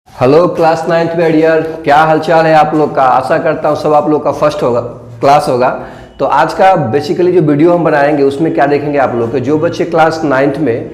Hello class ninth में dear, क्या हालचाल है आप लोग का। आशा करता हूँ सब आप लोग का फर्स्ट होगा क्लास होगा। तो आज का बेसिकली जो वीडियो हम बनाएंगे उसमें क्या देखेंगे आप लोग के जो बच्चे क्लास नाइन्थ में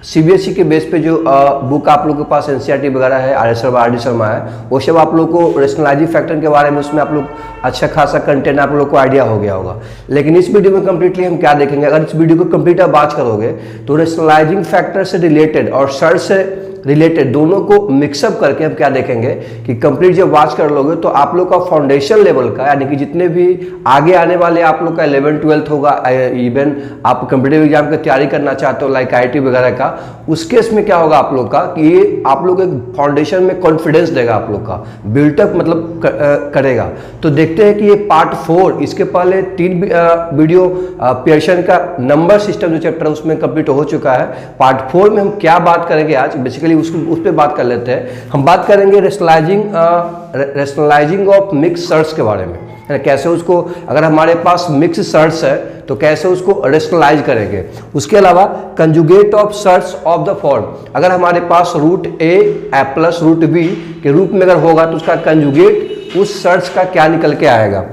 सीबीएसई के बेस पे जो बुक आप लोग के पास एनसीईआरटी वगैरह है, आर डी शर्मा है, वो सब आप लोग को रेशनलाइजिंग फैक्टर के बारे में उसमें आप लोग अच्छा खासा कंटेंट आप लोग को आइडिया हो गया होगा। लेकिन इस वीडियो में कंप्लीटली हम क्या देखेंगे, अगर इस वीडियो को कंप्लीट आप बात करोगे तो रेशनलाइजिंग फैक्टर से रिलेटेड और सर्च से रिलेटेड दोनों को मिक्सअप करके हम क्या देखेंगे कि कंप्लीट जब वॉच कर लोगे तो आप लोग का फाउंडेशन लेवल का, यानी कि जितने भी आगे आने वाले आप लोग का 11th-12th होगा, इवन आप कंप्यूटर एग्जाम की तैयारी करना चाहते हो लाइक आईटी वगैरह का, उस केस में क्या होगा आप लोग का कि ये आप लोग एक फाउंडेशन में कॉन्फिडेंस देगा, आप लोग का बिल्टअप मतलब करेगा। तो देखते हैं कि ये पार्ट 4, इसके पहले 3 वीडियो पियर्सन का नंबर सिस्टम जो चैप्टर है उसमें कंप्लीट हो चुका है। पार्ट 4 में हम क्या बात करेंगे आज, बेसिकली उस पर बात कर लेते हैं। हम बात करेंगे रेशनलाइजिंग ऑफ मिक्स सर्च के बारे में, कैसे उसको, अगर हमारे पास मिक्स सर्च है तो कैसे उसको रेशनलाइज करेंगे। उसके अलावा conjugate of search of the form, अगर हमारे पास रूट ए प्लस रूट बी के रूप में अगर होगा तो उसका कंजुगेट उस सर्च का क्या निकल के आएगा।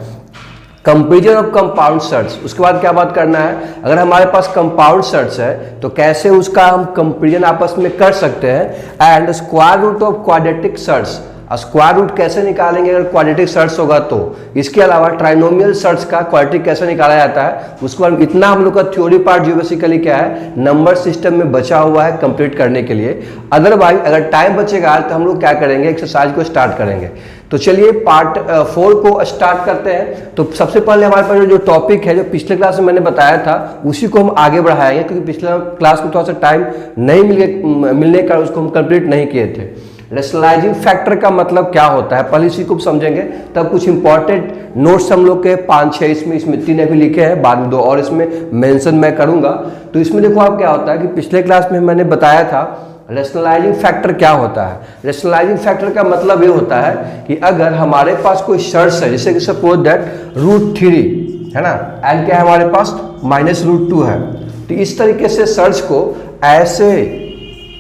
कंपेरिजन ऑफ कंपाउंड सर्च, उसके बाद क्या बात करना है, अगर हमारे पास कंपाउंड सर्च है तो कैसे उसका हम कंपेरिजन आपस में कर सकते हैं। And square root of quadratic surds, square root कैसे निकालेंगे अगर क्वाड्रेटिक सर्च होगा तो। इसके अलावा ट्राइनोमियल सर्च का क्वाड्रेटिक कैसे निकाला जाता है, उसके बाद इतना हम लोग का थ्योरी पार्ट जो बेसिकली क्या है नंबर सिस्टम में बचा हुआ है कंप्लीट करने के लिए। अदरवाइज अगर टाइम बचेगा तो हम लोग क्या करेंगे, एक्सरसाइज को स्टार्ट करेंगे। तो चलिए पार्ट 4 को स्टार्ट करते हैं। तो सबसे पहले हमारे पास जो टॉपिक है जो पिछले क्लास में मैंने बताया था उसी को हम आगे बढ़ाएंगे, क्योंकि पिछले क्लास में थोड़ा सा टाइम नहीं मिलने का उसको हम कंप्लीट नहीं किए थे। रेशनलाइजिंग फैक्टर का मतलब क्या होता है पहले इसी को समझेंगे, तब कुछ इंपॉर्टेंट नोट्स हम लोग के 5-6 इसमें 3 अभी लिखे हैं, बाद में 2 और इसमें मेंशन मैं करूंगा। तो इसमें देखो आप क्या होता है कि पिछले क्लास में मैंने बताया था रेशनलाइजिंग फैक्टर क्या होता है। रेशनलाइजिंग फैक्टर का मतलब ये होता है कि अगर हमारे पास कोई सर्च है, जैसे कि सपोज दैट √3 है ना, एंड क्या है हमारे पास -√2 है, तो इस तरीके से सर्च को ऐसे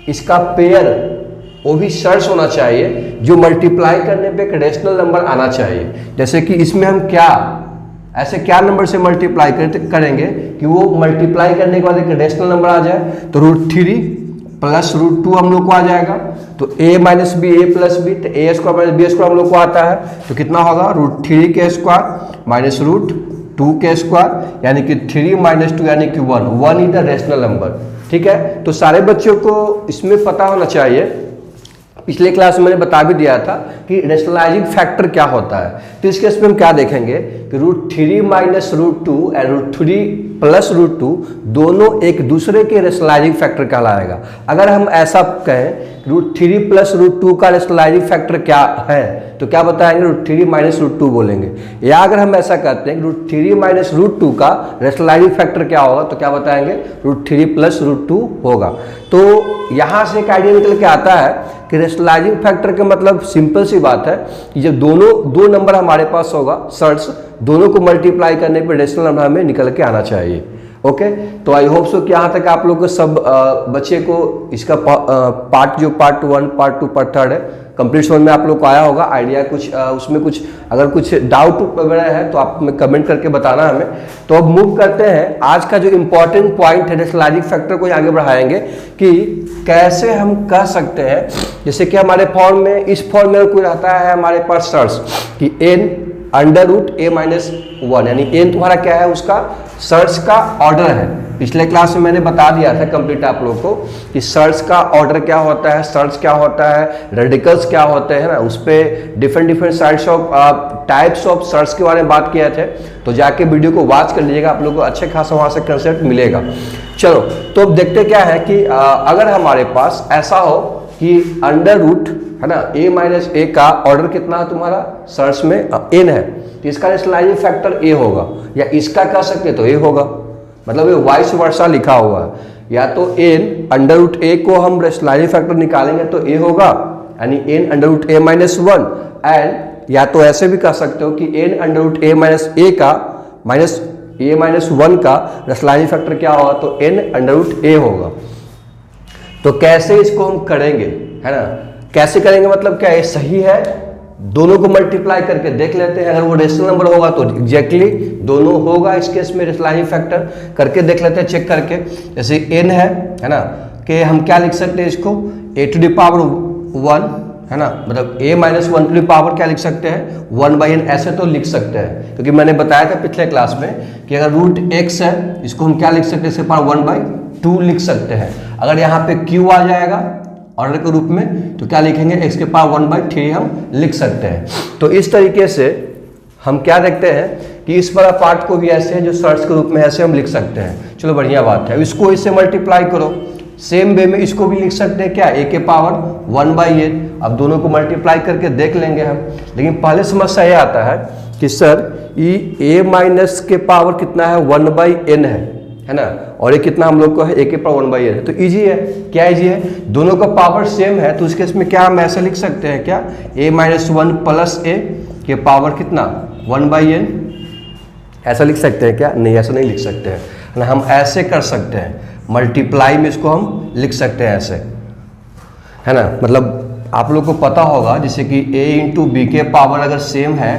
इसका पेयर वो भी सर्च होना चाहिए जो मल्टीप्लाई करने पे एक रेशनल नंबर आना चाहिए। जैसे कि इसमें हम क्या ऐसे क्या नंबर से मल्टीप्लाई करेंगे कि वो मल्टीप्लाई करने के बाद एक रेशनल नंबर आ जाए। तो √3 प्लस √2 हम लोग को आ जाएगा, तो a minus B A plus B, तो A square minus B square हम लोग को आता है, तो कितना होगा √3 के स्क्वायर माइनस √2 के स्क्वायर, यानी कि 3 - 2 यानी कि 1 इज द रेशनल नंबर। ठीक है, तो सारे बच्चों को इसमें पता होना चाहिए। पिछले क्लास में मैंने बता भी दिया था कि रेशनलाइजिंग फैक्टर क्या होता है। तो इस केस में हम क्या देखेंगे कि √3 - √2 एंड √3 प्लस √2 दोनों एक दूसरे के रेशनलाइजिंग फैक्टर कहलाएगा। अगर हम ऐसा कहें √3 प्लस √2 का रेशनलाइजिंग फैक्टर क्या है तो क्या बताएंगे, √3 - √2 बोलेंगे। या अगर हम ऐसा कहते हैं √3 - √2 का रेशनलाइजिंग फैक्टर क्या होगा तो क्या बताएंगे, √3 प्लस √2 होगा। तो यहाँ से एक आइडिया निकल के आता है कि रेशनलाइजिंग फैक्टर का मतलब सिंपल सी बात है कि जब दो नंबर हमारे पास होगा सर्च, दोनों को मल्टीप्लाई करने पर रेशनल नंबर हमें निकल के आना चाहिए। ओके, तो आई होप सो कि यहाँ तक आप लोग को सब बच्चे को इसका पार्ट 1, पार्ट 2, पार्ट 3 है कंप्लीट समझ में आप लोग को आया होगा। आइडिया कुछ उसमें कुछ अगर कुछ डाउट वगैरह है तो आप कमेंट करके बताना हमें। तो अब मूव करते हैं, आज का जो इंपॉर्टेंट पॉइंट है रेशनलाइजिंग फैक्टर को आगे बढ़ाएंगे कि कैसे हम कह सकते हैं। जैसे कि हमारे फॉर्म में, इस फॉर्म में कोई रहता है हमारे पास सर्च कि n √a-1, यानी n तुम्हारा क्या है, उसका सर्च का ऑर्डर है। पिछले क्लास में मैंने बता दिया था कंप्लीट आप लोग को कि सर्च का ऑर्डर क्या होता है, सर्च क्या होता है, रेडिकल्स क्या होते हैं ना, उस पर different sides of types of search के बारे में बात किए थे। तो जाके वीडियो को वॉच कर लीजिएगा, आप लोग को अच्छे खासा वहाँ से कंसेप्ट मिलेगा। चलो तो अब देखते क्या है कि अगर हमारे पास ऐसा हो कि √, है ना, a - का ऑर्डर कितना है तुम्हारा सर्च में n है, तो इसका रेशनलाइजिंग फैक्टर a होगा, या इसका कह सकते तो a होगा, मतलब ये वाइस वर्सा लिखा हुआ है। या तो n √a को हम रेशनलाइजिंग फैक्टर निकालेंगे तो a होगा, यानी n √a-1, एंड या तो ऐसे भी कह सकते हो कि n √a का -a-1 का रेशनलाइजिंग फैक्टर क्या होगा तो n √a होगा। तो कैसे इसको हम करेंगे, है ना, कैसे करेंगे मतलब क्या ये सही है, दोनों को मल्टीप्लाई करके देख लेते हैं, अगर वो रेशनल नंबर होगा तो एग्जैक्टली दोनों होगा, इस केस में रेशनलाइजिंग फैक्टर करके देख लेते हैं चेक करके। जैसे n है ना, कि हम क्या लिख सकते हैं इसको a टू द पावर 1 है ना, मतलब a minus 1 to the power क्या लिख सकते हैं 1/n, ऐसे तो लिख सकते हैं क्योंकि मैंने बताया था पिछले क्लास में कि अगर रूट x है इसको हम क्या लिख सकते हैं, इसके पावर 1/2 लिख सकते हैं। अगर यहाँ पे q आ जाएगा ऑर्डर के रूप में तो क्या लिखेंगे, x के पावर 1/3 हम लिख सकते हैं। तो इस तरीके से हम क्या देखते हैं कि इस वाला पार्ट को भी ऐसे है जो सर्च के रूप में ऐसे हम लिख सकते हैं। चलो बढ़िया बात है, इसको इससे मल्टीप्लाई करो, सेम वे में इसको भी लिख सकते हैं क्या, a के पावर 1/n। अब दोनों को मल्टीप्लाई करके देख लेंगे हम, लेकिन पहले समस्या ये आता है कि सर ये a माइनस के पावर कितना है 1/n है ना, और ये कितना हम लोग को है a के पावर 1/n है। तो इजी है, क्या इजी है, दोनों का पावर सेम है तो उसके इसमें क्या हम ऐसे लिख सकते हैं क्या, a माइनस 1 प्लस a के पावर कितना 1/n, ऐसा लिख सकते हैं क्या, नहीं ऐसा नहीं लिख सकते हैं ना, हम ऐसे कर सकते हैं, मल्टीप्लाई में इसको हम लिख सकते हैं ऐसे, है ना। मतलब आप लोग को पता होगा जैसे कि a इंटू बी के पावर अगर सेम है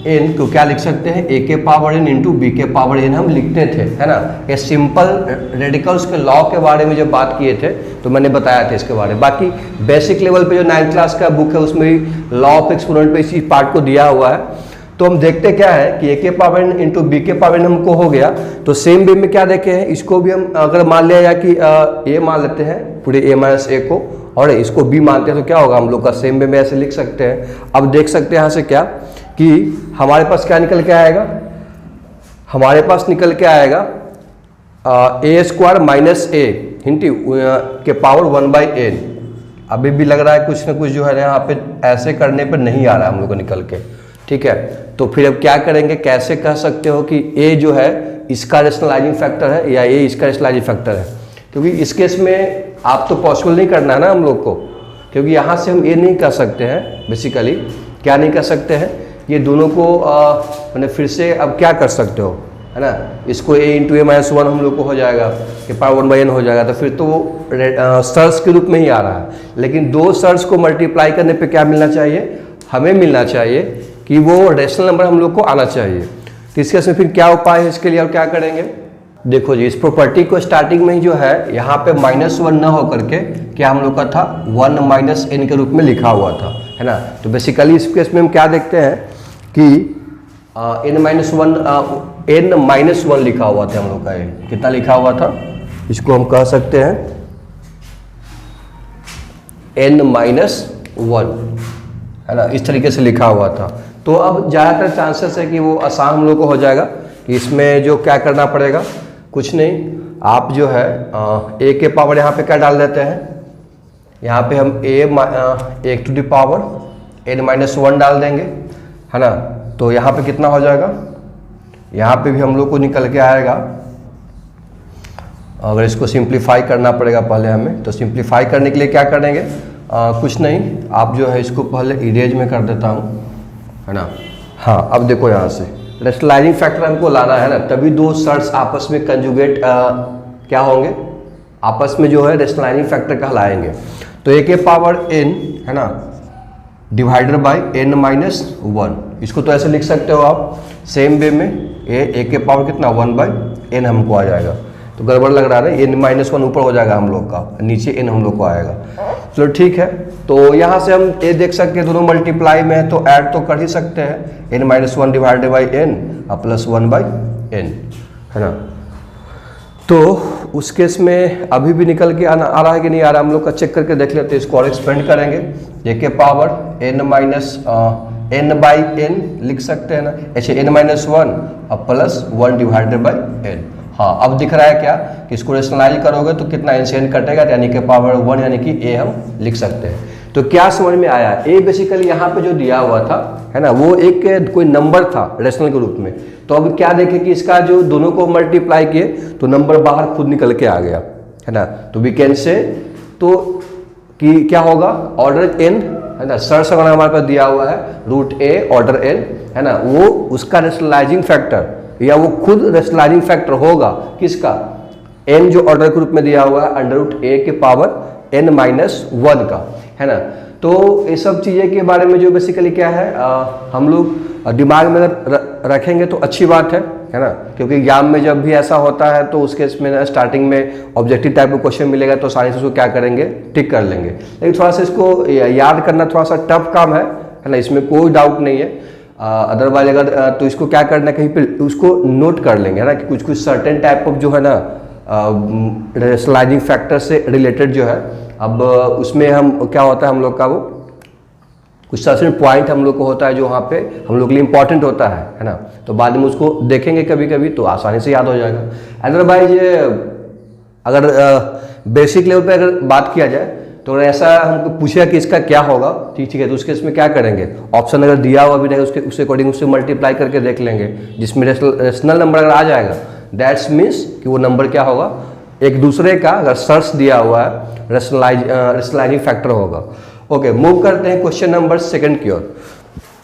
n तो क्या लिख सकते हैं, a के पावर n इंटू बी के पावर n हम लिखते थे, है ना। ये सिंपल रेडिकल्स के लॉ के बारे में जब बात किए थे तो मैंने बताया था इसके बारे में। बाकी बेसिक लेवल पे जो 9th क्लास का बुक है उसमें भी लॉ ऑफ एक्सपोनेंट पे इसी पार्ट को दिया हुआ है। तो हम देखते क्या है कि a के पावर n इंटू बी के पावर n हमको हो गया, तो सेम वे में क्या देखे हैं, इसको भी हम अगर मान लिया या कि a मान लेते हैं पूरे a माइनस a को, और इसको b मानते हैं तो क्या होगा हम लोग का सेम वे में ऐसे लिख सकते हैं। अब देख सकते हैं यहाँ से क्या कि हमारे पास क्या निकल के आएगा, हमारे पास निकल के आएगा a square minus a into के पावर 1/n। अभी भी लग रहा है कुछ ना कुछ जो है यहाँ पे ऐसे करने पर नहीं आ रहा है हम लोग को निकल के, ठीक है। तो फिर अब क्या करेंगे, कैसे कह सकते हो कि a जो है इसका रेशनलाइजिंग फैक्टर है या a इसका रेशनलाइजिंग फैक्टर है, क्योंकि इस केस में आप तो पॉसिबल नहीं करना है ना हम लोग को, क्योंकि यहाँ से हम a नहीं कह सकते हैं, बेसिकली क्या नहीं कह सकते हैं, ये दोनों को मैंने फिर से अब क्या कर सकते हो, है ना, इसको a इंटू a माइनस 1 हम लोग को हो जाएगा कि पावर 1/n हो जाएगा, तो फिर तो वो सर्च के रूप में ही आ रहा है। लेकिन दो सर्च को मल्टीप्लाई करने पे क्या मिलना चाहिए, हमें मिलना चाहिए कि वो रेशनल नंबर हम लोग को आना चाहिए। तो इसके से फिर क्या उपाय है इसके लिए और क्या करेंगे, देखो जी इस प्रॉपर्टी को स्टार्टिंग में ही जो है यहाँ पे -1 न हो करके क्या हम लोग का था 1 माइनस n के रूप में लिखा हुआ था, है ना। तो बेसिकली इस केस में हम क्या देखते हैं कि n माइनस 1 लिखा हुआ था हम लोग का, कितना लिखा हुआ था, इसको हम कह सकते हैं n माइनस 1, है ना, इस तरीके से लिखा हुआ था। तो अब ज़्यादातर चांसेस है कि वो आसान हम लोग को हो जाएगा कि इसमें जो क्या करना पड़ेगा, कुछ नहीं, आप जो है a के पावर यहाँ पे क्या डाल देते हैं, यहाँ पे हम a to the power n minus 1 डाल देंगे, है ना। तो यहाँ पे कितना हो जाएगा, यहाँ पे भी हम लोग को निकल के आएगा, अगर इसको सिंप्लीफाई करना पड़ेगा पहले हमें, तो सिंप्लीफाई करने के लिए क्या करेंगे, कुछ नहीं, आप जो है इसको पहले इरेज में कर देता हूँ, है ना। हाँ अब देखो यहाँ से रेशनलाइजिंग फैक्टर हमको लाना है ना, तभी दो सर्ट्स आपस में कंजुगेट क्या होंगे, आपस में जो है रेशनलाइजिंग फैक्टर कहलाएंगे। तो a के पावर n, है ना, डिवाइडेड बाय n माइनस 1, इसको तो ऐसे लिख सकते हो आप सेम वे में, a के पावर कितना 1/n हमको आ जाएगा। तो गड़बड़ लग रहा है, n माइनस 1 ऊपर हो जाएगा हम लोग का, नीचे n हम लोग को आएगा। चलो ठीक है, तो यहाँ से हम a देख सकते हैं दोनों मल्टीप्लाई में है तो ऐड तो कर ही सकते हैं, n minus 1 divided by n plus 1/n, है ना। तो उस केस में अभी भी निकल के आ रहा है कि नहीं आ रहा, हम लोग का चेक करके देख लेते हैं, इसको और एक्सपेंड करेंगे, a के पावर n माइनस n/n लिख सकते हैं ना, ऐसे n माइनस 1 अब प्लस 1 डिवाइडेड बाई n। हाँ अब दिख रहा है क्या कि इसको रेशनलाइज करोगे तो कितना n से n कटेगा, यानी कि पावर 1 यानी कि a हम लिख सकते हैं। तो क्या समझ में आया, a बेसिकली यहाँ पे जो दिया हुआ था, है ना, वो एक कोई नंबर था रेशनल के रूप में। तो अब क्या देखें कि इसका जो दोनों को मल्टीप्लाई किए तो नंबर बाहर खुद निकल के आ गया, है ना। तो वी कैन से तो कि क्या होगा, ऑर्डर n, है ना, सर्च अगर हमारे पास दिया हुआ है रूट a ऑर्डर n, है ना, वो उसका रेशनलाइजिंग फैक्टर या वो खुद रेशनलाइजिंग फैक्टर होगा किसका, n जो ऑर्डर के रूप में दिया हुआ है अंडर रूट a के पावर n माइनस 1 का, है ना। तो ये सब चीज़ें के बारे में जो बेसिकली क्या है हम लोग दिमाग में अगर रखेंगे तो अच्छी बात है ना, क्योंकि एग्जाम में जब भी ऐसा होता है तो उसके इसमें ना स्टार्टिंग में ऑब्जेक्टिव टाइप का क्वेश्चन मिलेगा तो सारी चीज़ों को क्या करेंगे, टिक कर लेंगे। लेकिन थोड़ा सा इसको याद करना थोड़ा सा टफ काम है ना, इसमें कोई डाउट नहीं है। अदरवाइज अगर तो इसको क्या करना है, कहीं पे उसको नोट कर लेंगे है ना, कि कुछ कुछ सर्टेन टाइप ऑफ जो है ना रेशनलाइजिंग फैक्टर से रिलेटेड जो है, अब उसमें हम क्या होता है हम लोग का वो कुछ सर्टेन पॉइंट हम लोग को होता है जो वहाँ पे हम लोग के लिए इंपॉर्टेंट होता है ना, तो बाद में उसको देखेंगे कभी कभी तो आसानी से याद हो जाएगा। अदरवाइज अगर बेसिक लेवल पे अगर बात किया जाए तो ऐसा हमको पूछेगा कि इसका क्या होगा, ठीक है, तो उसके इसमें क्या करेंगे, ऑप्शन अगर दिया हुआ भी रहेगा उसके अकॉर्डिंग उससे मल्टीप्लाई करके देख लेंगे, जिसमें रेशनल नंबर अगर आ जाएगा दैट्स मीन्स कि वो नंबर क्या होगा, एक दूसरे का अगर सर्च दिया हुआ है रेशनलाइजिंग फैक्टर होगा। ओके, मूव करते हैं क्वेश्चन नंबर सेकंड की ओर।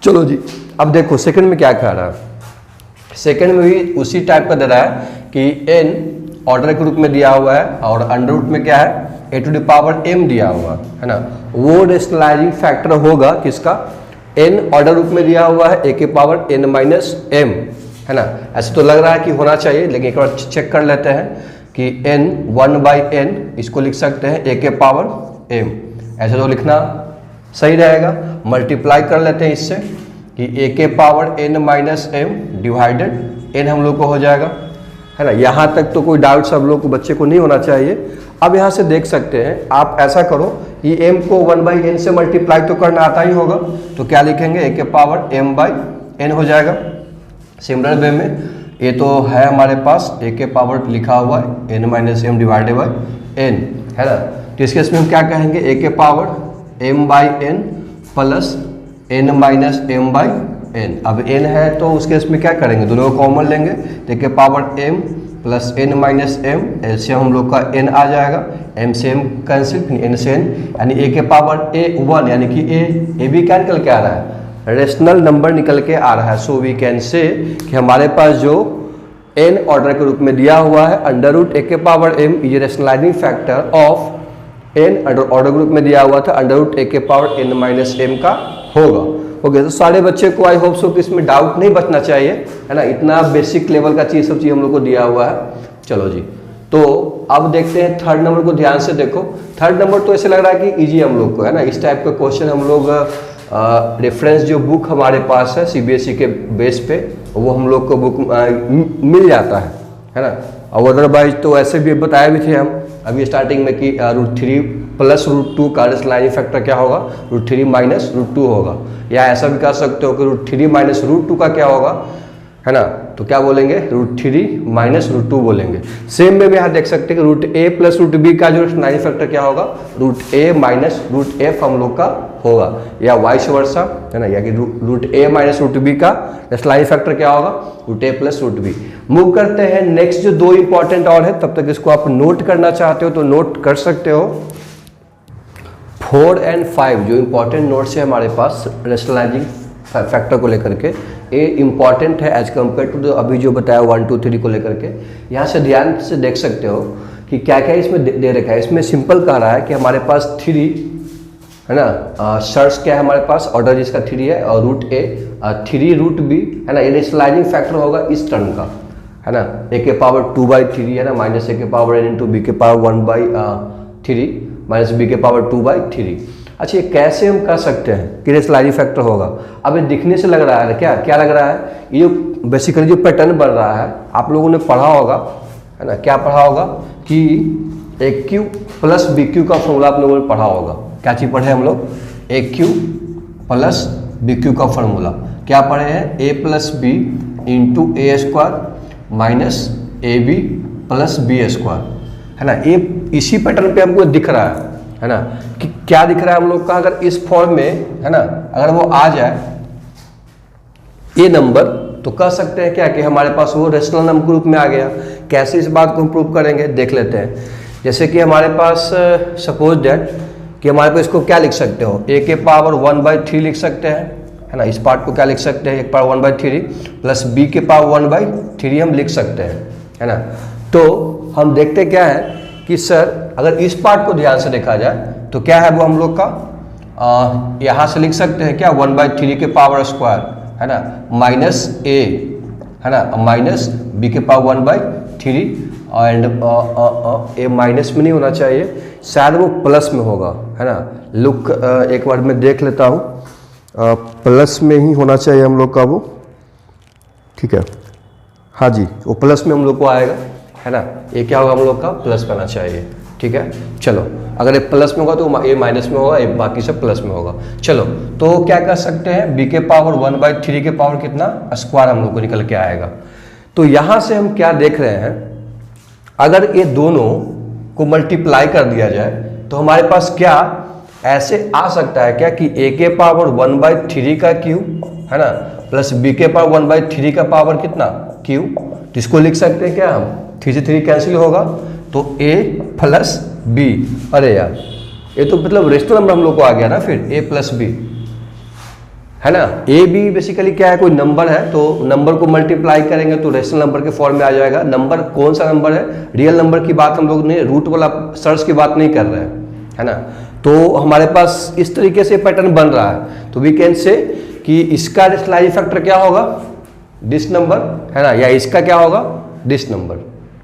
चलो जी, अब देखो सेकंड में क्या कह रहा है, सेकंड में भी उसी टाइप का दे रहा है कि n ऑर्डर के रूप में दिया हुआ है और अंडर रूट में क्या है a to the power m दिया हुआ है ना, वो रेशनलाइजिंग फैक्टर होगा किसका, n ऑर्डर रूप में दिया हुआ है a के पावर n माइनस m है ना। ऐसे तो लग रहा है कि होना चाहिए, लेकिन एक बार चेक कर लेते हैं कि n 1/n इसको लिख सकते हैं a के पावर m, ऐसे तो लिखना सही रहेगा। मल्टीप्लाई कर लेते हैं इससे कि a के power n minus m divided n हम लोग को हो जाएगा है ना। यहाँ तक तो कोई डाउट सब लोग को बच्चे को नहीं होना चाहिए। अब यहाँ से देख सकते हैं आप, ऐसा करो कि m को 1/n से मल्टीप्लाई तो करना आता ही होगा, तो क्या लिखेंगे a के पावर m/n हो जाएगा। सिमिलर वे में ये तो है हमारे पास a के पावर लिखा हुआ है n minus m divided by n है ना, तो इसके इसमें हम क्या कहेंगे a के power m/n plus n minus m/n। अब n है तो उसके इसमें क्या करेंगे, दोनों को कॉमन लेंगे, तो a के power m plus n minus m, LCM हम लोग का n आ जाएगा, m से m कैंसिल, n से n, यानी a के पावर a1 यानी कि a भी क्या निकल के आ रहा है, रेशनल नंबर निकल के आ रहा है। सो वी कैन से कि हमारे पास जो n ऑर्डर के रूप में दिया हुआ है अंडर रूट a के power m is rationalising factor of n order के रूप में दिया हुआ था अंडर रूट a के पावर n माइनस m का होगा। ओके, तो सारे बच्चे को आई होप सो कि इसमें डाउट नहीं बचना चाहिए है ना, इतना बेसिक लेवल का चीज सब चीज हम लोग को दिया हुआ है। चलो जी, तो अब देखते हैं थर्ड नंबर को, ध्यान से देखो। थर्ड नंबर तो ऐसे लग रहा है कि इजी हम लोग को है ना, इस टाइप का क्वेश्चन हम लोग रेफरेंस जो बुक हमारे पास है सीबीएसई के बेस पे वो हम लोग को बुक मिल जाता है ना। और अदरवाइज तो ऐसे भी बताया भी थे हम अभी स्टार्टिंग में कि √3 प्लस √2 का रेशनलाइजिंग फैक्टर क्या होगा, √3 माइनस √2 होगा, या ऐसा भी कह सकते हो कि √3 माइनस √2 का क्या होगा है ना, तो क्या बोलेंगे, √3 माइनस √2 बोलेंगे। सेम में भी यहाँ देख सकते हैं कि √a प्लस √b का जो रेशनलाइजिंग फैक्टर क्या होगा, √a माइनस √f हम लोग का होगा, या वाइस वर्सा है ना, या कि √a माइनस √b का रेशनलाइजिंग फैक्टर क्या होगा, √a प्लस √b। मूव करते हैं नेक्स्ट, जो दो इंपॉर्टेंट और है, तब तक इसको आप नोट करना चाहते हो तो नोट कर सकते हो। 4 और 5 जो इंपॉर्टेंट नोट्स है हमारे पास रेशनलाइजिंग फैक्टर को लेकर के, ये इंपॉर्टेंट है एज कम्पेयर टू अभी जो बताया 1 2 3 को लेकर के। यहाँ से ध्यान से देख सकते हो कि क्या क्या इसमें दे रखा है। इसमें सिंपल कह रहा है कि हमारे पास 3 है ना, सर्च क्या है हमारे पास, ऑर्डर जिसका 3 है, और √a 3 √b है ना, ये रेशनलाइजिंग फैक्टर होगा इस टर्म का है ना, a के पावर 2/3 है ना, माइनस a के पावर n इंटू b के पावर 1/3 माइनस b के पावर 2/3। अच्छा, ये कैसे हम कह सकते हैं कि रेशनलाइजिंग फैक्टर होगा। अब ये दिखने से लग रहा है क्या लग रहा है, ये जो बेसिकली जो पैटर्न बन रहा है आप लोगों ने पढ़ा होगा है ना, क्या पढ़ा होगा कि AQ प्लस BQ का फॉर्मूला आप लोगों ने पढ़ा होगा। क्या चीज़ पढ़े हम लोग, AQ प्लस BQ का फॉर्मूला क्या पढ़े हैं, A plus B into A² minus AB plus B² है ना। ये इसी पैटर्न पे हमको दिख रहा है ना, कि क्या दिख रहा है हम लोग का, अगर इस फॉर्म में है ना, अगर वो आ जाए ये नंबर तो कह सकते हैं क्या कि हमारे पास वो रेशनल नंबर के रूप में आ गया। कैसे इस बात को हम प्रूव करेंगे देख लेते हैं। जैसे कि हमारे पास सपोज दैट कि हमारे पास इसको क्या लिख सकते हो, a के पावर 1/3 लिख सकते हैं है ना, इस पार्ट को क्या लिख सकते हैं, a के पावर 1/3 प्लस b के पावर 1/3 हम लिख सकते हैं है ना। तो हम देखते क्या है कि सर अगर इस पार्ट को ध्यान से देखा जाए तो क्या है वो हम लोग का यहाँ से लिख सकते हैं क्या, 1/3 के पावर स्क्वायर, है ना, माइनस ए, है ना, माइनस बी के पावर 1/3, एंड ए माइनस में नहीं होना चाहिए, शायद वो प्लस में होगा, है ना। लुक एक बार मैं देख लेता हूँ, प्लस में ही होना चाहिए हम लोग का वो, ठीक है, हाँ जी, वो प्लस में हम लोग को आएगा, है ना। ये क्या होगा हम लोग का, प्लस में आना चाहिए, ठीक है। चलो, अगर ये प्लस में होगा तो ये माइनस में होगा, ये बाकी सब प्लस में होगा। चलो, तो क्या कर सकते हैं, बी के पावर 1/3 के पावर कितना स्क्वायर हम लोग को निकल के आएगा। तो यहाँ से हम क्या देख रहे हैं, अगर ये दोनों को मल्टीप्लाई कर दिया जाए तो हमारे पास क्या ऐसे आ सकता है क्या कि a के पावर 1/3 का क्यूब, है ना, प्लस b के पावर 1/3 का पावर कितना क्यूब, तो इसको लिख सकते हैं क्या हम, 3 से 3 कैंसिल होगा तो a प्लस b, अरे यार ये तो मतलब रेशनल नंबर हम लोग को आ गया ना, फिर a प्लस b, है ना। ए बी बेसिकली क्या है, कोई नंबर है तो नंबर को मल्टीप्लाई करेंगे तो रेशनल नंबर के फॉर्म में आ जाएगा। नंबर कौन सा नंबर है, रियल नंबर की बात हम लोग ने, रूट वाला सर्च की बात नहीं कर रहे हैं, है ना। तो हमारे पास इस तरीके से पैटर्न बन रहा है, तो वी कैन से कि इसका रेशनलाइजिंग फैक्टर क्या होगा, दिस नंबर, है ना, या इसका क्या होगा, दिस नंबर,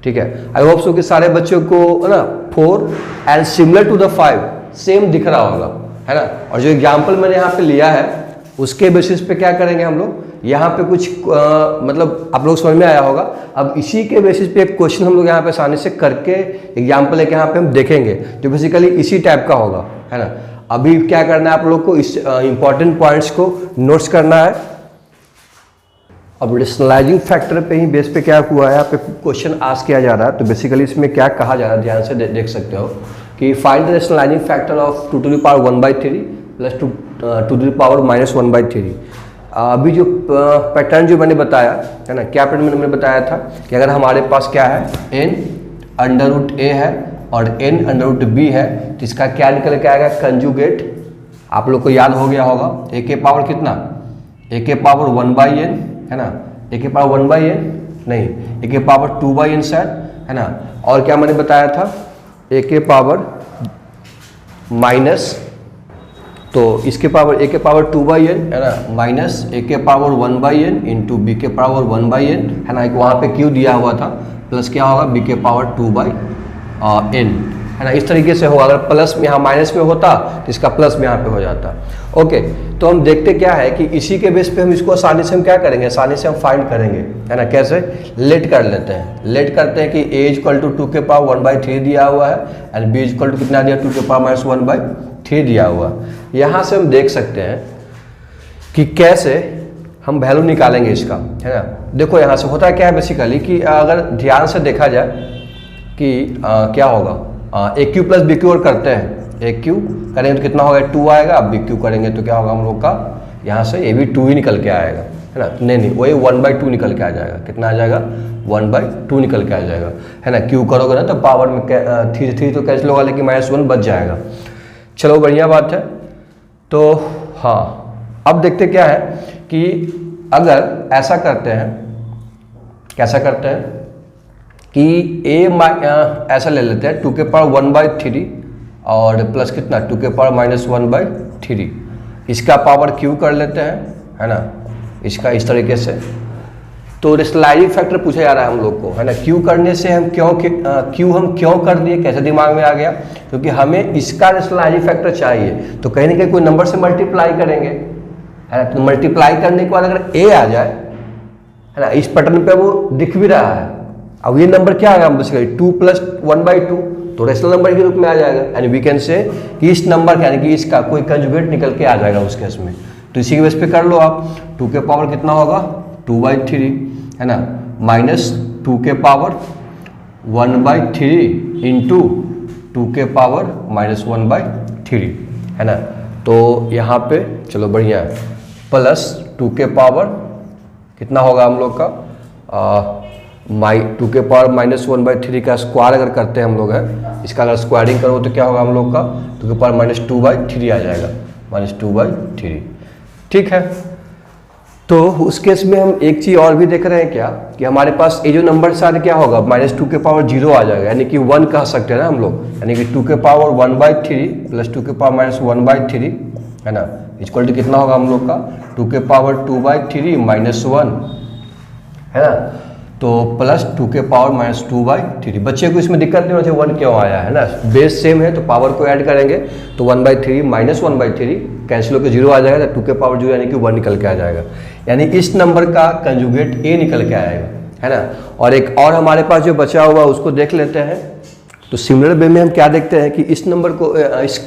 ठीक है। आई होप सो कि सारे बच्चों को, है ना, 4 and similar to the 5 same दिख रहा होगा, है ना। और जो एग्जाम्पल मैंने यहाँ पे लिया है उसके बेसिस पे क्या करेंगे हम लोग, यहाँ पे कुछ मतलब आप लोग समझ में आया होगा। अब इसी के बेसिस पे एक क्वेश्चन हम लोग यहाँ पे आसानी से करके एग्जाम्पल एक यहाँ पे हम देखेंगे जो बेसिकली इसी टाइप का होगा, है ना। अभी क्या करना है आप लोग को, इस इंपॉर्टेंट पॉइंट्स को नोट्स करना है। अब रेशनलाइजिंग फैक्टर पे ही बेस पे क्या हुआ है, यहाँ पे क्वेश्चन आस्क किया जा रहा है, तो बेसिकली इसमें क्या कहा जा रहा है, ध्यान से देख सकते हो कि find the rationalising factor of 2 to the power 1/3 plus 2 to the power -1/3। अभी जो पैटर्न जो मैंने बताया है ना, क्या पैटर्न मैंने बताया था कि अगर हमारे पास क्या है, n√a है और n√b है, तो इसका क्या निकल के आएगा, कंजुगेट। आप लोग को याद हो गया होगा, a के पावर कितना, a के पावर 1/n, है ना, a के पावर 1/n नहीं, a के पावर 2/n शायद, है ना। और क्या मैंने बताया था, a के पावर माइनस, तो इसके पावर a के पावर 2/n, है ना, माइनस a के पावर 1/n इंटू b के पावर 1/n, है ना, एक वहाँ पे q दिया हुआ था, प्लस क्या होगा b के पावर 2/n, है ना। इस तरीके से होगा, अगर प्लस में यहाँ माइनस में होता तो इसका प्लस में यहाँ पे हो जाता। ओके, तो हम देखते क्या है कि इसी के बेस पे हम इसको आसानी से हम क्या करेंगे, आसानी से हम फाइंड करेंगे, है ना। कैसे, लेट कर लेते हैं, लेट करते हैं कि a इक्वल टू 2 के पावर 1/3 दिया हुआ है एंड b इक्वल टू कितना दिया, 2 के पावर -1/3 दिया हुआ। यहाँ से हम देख सकते हैं कि कैसे हम वैल्यू निकालेंगे इसका, है ना। देखो यहाँ से होता क्या है बेसिकली कि अगर ध्यान से देखा जाए कि क्या होगा, ए क्यू प्लस बी क्यू और करते हैं, ए क्यू करेंगे तो कितना होगा, 2 आएगा, अब बी क्यू करेंगे तो क्या होगा हम लोग का, यहाँ से ए भी 2 ही निकल के आएगा, है ना। नहीं, वही 1/2 निकल के आ जाएगा, कितना आ जाएगा, 1/2 निकल के आ जाएगा, है ना। क्यू करोगे ना तो पावर में 3 तो कैंसिल होगा, लेकिन -1 बच जाएगा। चलो बढ़िया बात है। तो हाँ, अब देखते क्या है कि अगर ऐसा करते हैं, कैसा करते हैं कि ऐसा ले लेते हैं 2 के पावर 1/3 और प्लस कितना 2 के पावर -1/3, इसका पावर क्यू कर लेते हैं, है ना, इसका इस तरीके से। तो रेशनलाइजिंग फैक्टर पूछा जा रहा है हम लोग को, है ना। क्यू करने से हम क्यू हम क्यों कर दिए, कैसे दिमाग में आ गया, क्योंकि हमें इसका रेशनलाइजिंग फैक्टर चाहिए, तो कहीं ना कहीं कोई नंबर से मल्टीप्लाई करेंगे, है ना। तो मल्टीप्लाई करने के बाद अगर ए आ जाए, है ना, इस पैटर्न पे वो दिख भी रहा है, अब ये नंबर क्या आएगा, बेसिकली 2 + 1/2, तो रेशनल नंबर के रूप में आ जाएगा, यानी वी कैन से कि इस नंबर का यानी कि इसका कोई कंजुगेट निकल के आ जाएगा उस केस में। तो इसी के बेस पे कर लो आप, 2 के पावर कितना होगा, 2/3, है ना, माइनस 2 के पावर 1/3 इंटू 2 के पावर -1/3, है ना। तो यहाँ पे चलो बढ़िया है, प्लस 2 के पावर कितना होगा हम लोग का, 2 के पावर -1/3 का स्क्वायर अगर करते हैं हम लोग, है, इसका अगर स्क्वायरिंग करो तो क्या होगा हम लोग का, 2 के पावर -2/3 आ जाएगा, -2/3, ठीक है। तो उस केस में हम एक चीज़ और भी देख रहे हैं क्या कि हमारे पास ये जो नंबर सारे क्या होगा, -2 के पावर 0 आ जाएगा, यानी कि 1 कह सकते हैं ना हम लोग, यानी कि 2 के पावर 1/3 प्लस 2 के पावर -1/3, है ना, इक्वल टू कितना होगा हम लोग का 2^2/3 -1 है ना, तो प्लस 2^-2/3। बच्चे को इसमें दिक्कत नहीं होती 1 क्यों आया है ना, बेस सेम है तो पावर को ऐड करेंगे तो 1/3 -1/3 कैंसिल होकर 0 आ जाएगा, तो 2^0 यानी कि 1 निकल के आ जाएगा, यानी इस नंबर का कंजुगेट ए निकल के आएगा, है ना। और एक और हमारे पास जो बचा हुआ उसको देख लेते हैं। तो सिमिलर वे में हम क्या देखते हैं कि इस नंबर को इस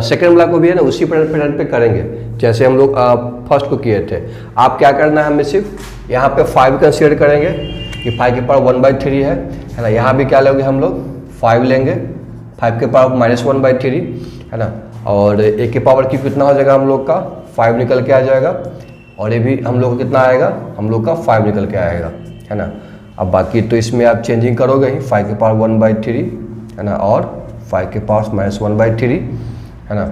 सेकेंड वाला को भी है ना उसी पैटर्न पे करेंगे जैसे हम लोग फर्स्ट को किए थे। आप क्या करना है, हमें सिर्फ यहाँ पे 5 कंसीडर करेंगे कि 5 के पावर 1/3 है ना। यहाँ भी क्या लेंगे हम लोग 5 लेंगे, 5 के पावर -1/3 है ना, और ए के पावर की कितना हो जाएगा हम लोग का 5 निकल के आ जाएगा, और ये भी हम लोग को कितना आएगा हम लोग का 5 निकल के आएगा, है ना। अब बाकी तो इसमें आप चेंजिंग करोगे ही, 5 के पावर 1/3 है ना, और 5 के पावर -1/3 है ना,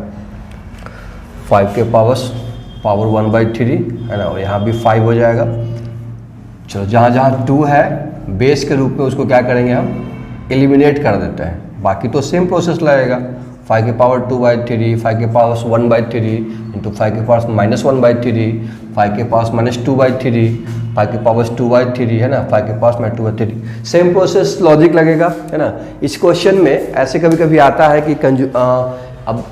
5 के पावर 1/3 है ना, और यहाँ भी 5 हो जाएगा। चलो जहाँ जहाँ 2 है बेस के रूप में उसको क्या करेंगे हम एलिमिनेट कर देते हैं, बाकी तो सेम प्रोसेस लगेगा। 5 के पावर 2/3, 5 के पावर 1/3 इंटू 5 के पावर -1/3, 5 के पावर -2/3, 5 के पावर 2/3 है ना, 5 के पावर -2/3, सेम प्रोसेस लॉजिक लगेगा, है ना। इस क्वेश्चन में ऐसे कभी कभी आता है कि अब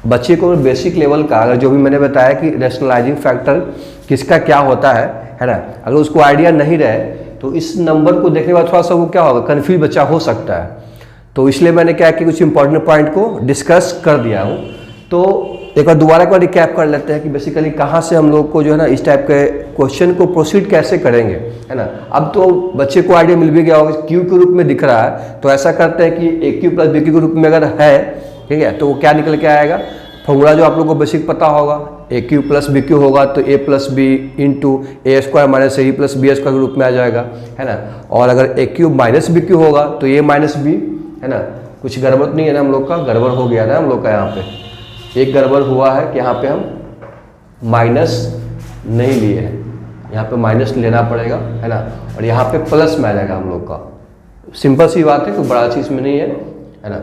बच्चे को बेसिक लेवल का अगर जो भी मैंने बताया कि रैशनलाइजिंग फैक्टर किसका क्या होता है ना, अगर उसको आइडिया नहीं रहे तो इस नंबर को देखने के बाद थोड़ा सा वो क्या होगा कन्फ्यूज बच्चा हो सकता है। तो इसलिए मैंने क्या कि कुछ इंपॉर्टेंट पॉइंट को डिस्कस कर दिया हूँ। तो एक बार दोबारा एक रिकैप कर लेते हैं कि बेसिकली कहाँ से हम लोग को जो है ना इस टाइप के क्वेश्चन को प्रोसीड कैसे करेंगे, है ना। अब तो बच्चे को आइडिया मिल भी गया होगा, क्यू के रूप में दिख रहा है तो ऐसा करते हैं कि ए क्यू प्लस बी क्यू के रूप में अगर है, ठीक है, तो वो क्या निकल के आएगा, फॉर्मूला जो आप लोग को बेसिक पता होगा, ए क्यू प्लस बी क्यू होगा तो ए plus B into A square minus A plus B square के रूप में आ जाएगा, है ना। और अगर ए क्यू माइनस बी क्यू होगा तो ए माइनस बी, है ना। कुछ गड़बड़ नहीं है ना हम लोग का, गड़बड़ हो गया ना हम लोग का, यहाँ पे एक गड़बड़ हुआ है कि यहाँ पे हम माइनस नहीं लिए हैं, यहाँ पे माइनस लेना पड़ेगा, है ना, और यहाँ पे प्लस में आ जाएगा हम लोग का। सिंपल सी बात है, कोई बड़ा चीज़ में नहीं है ना।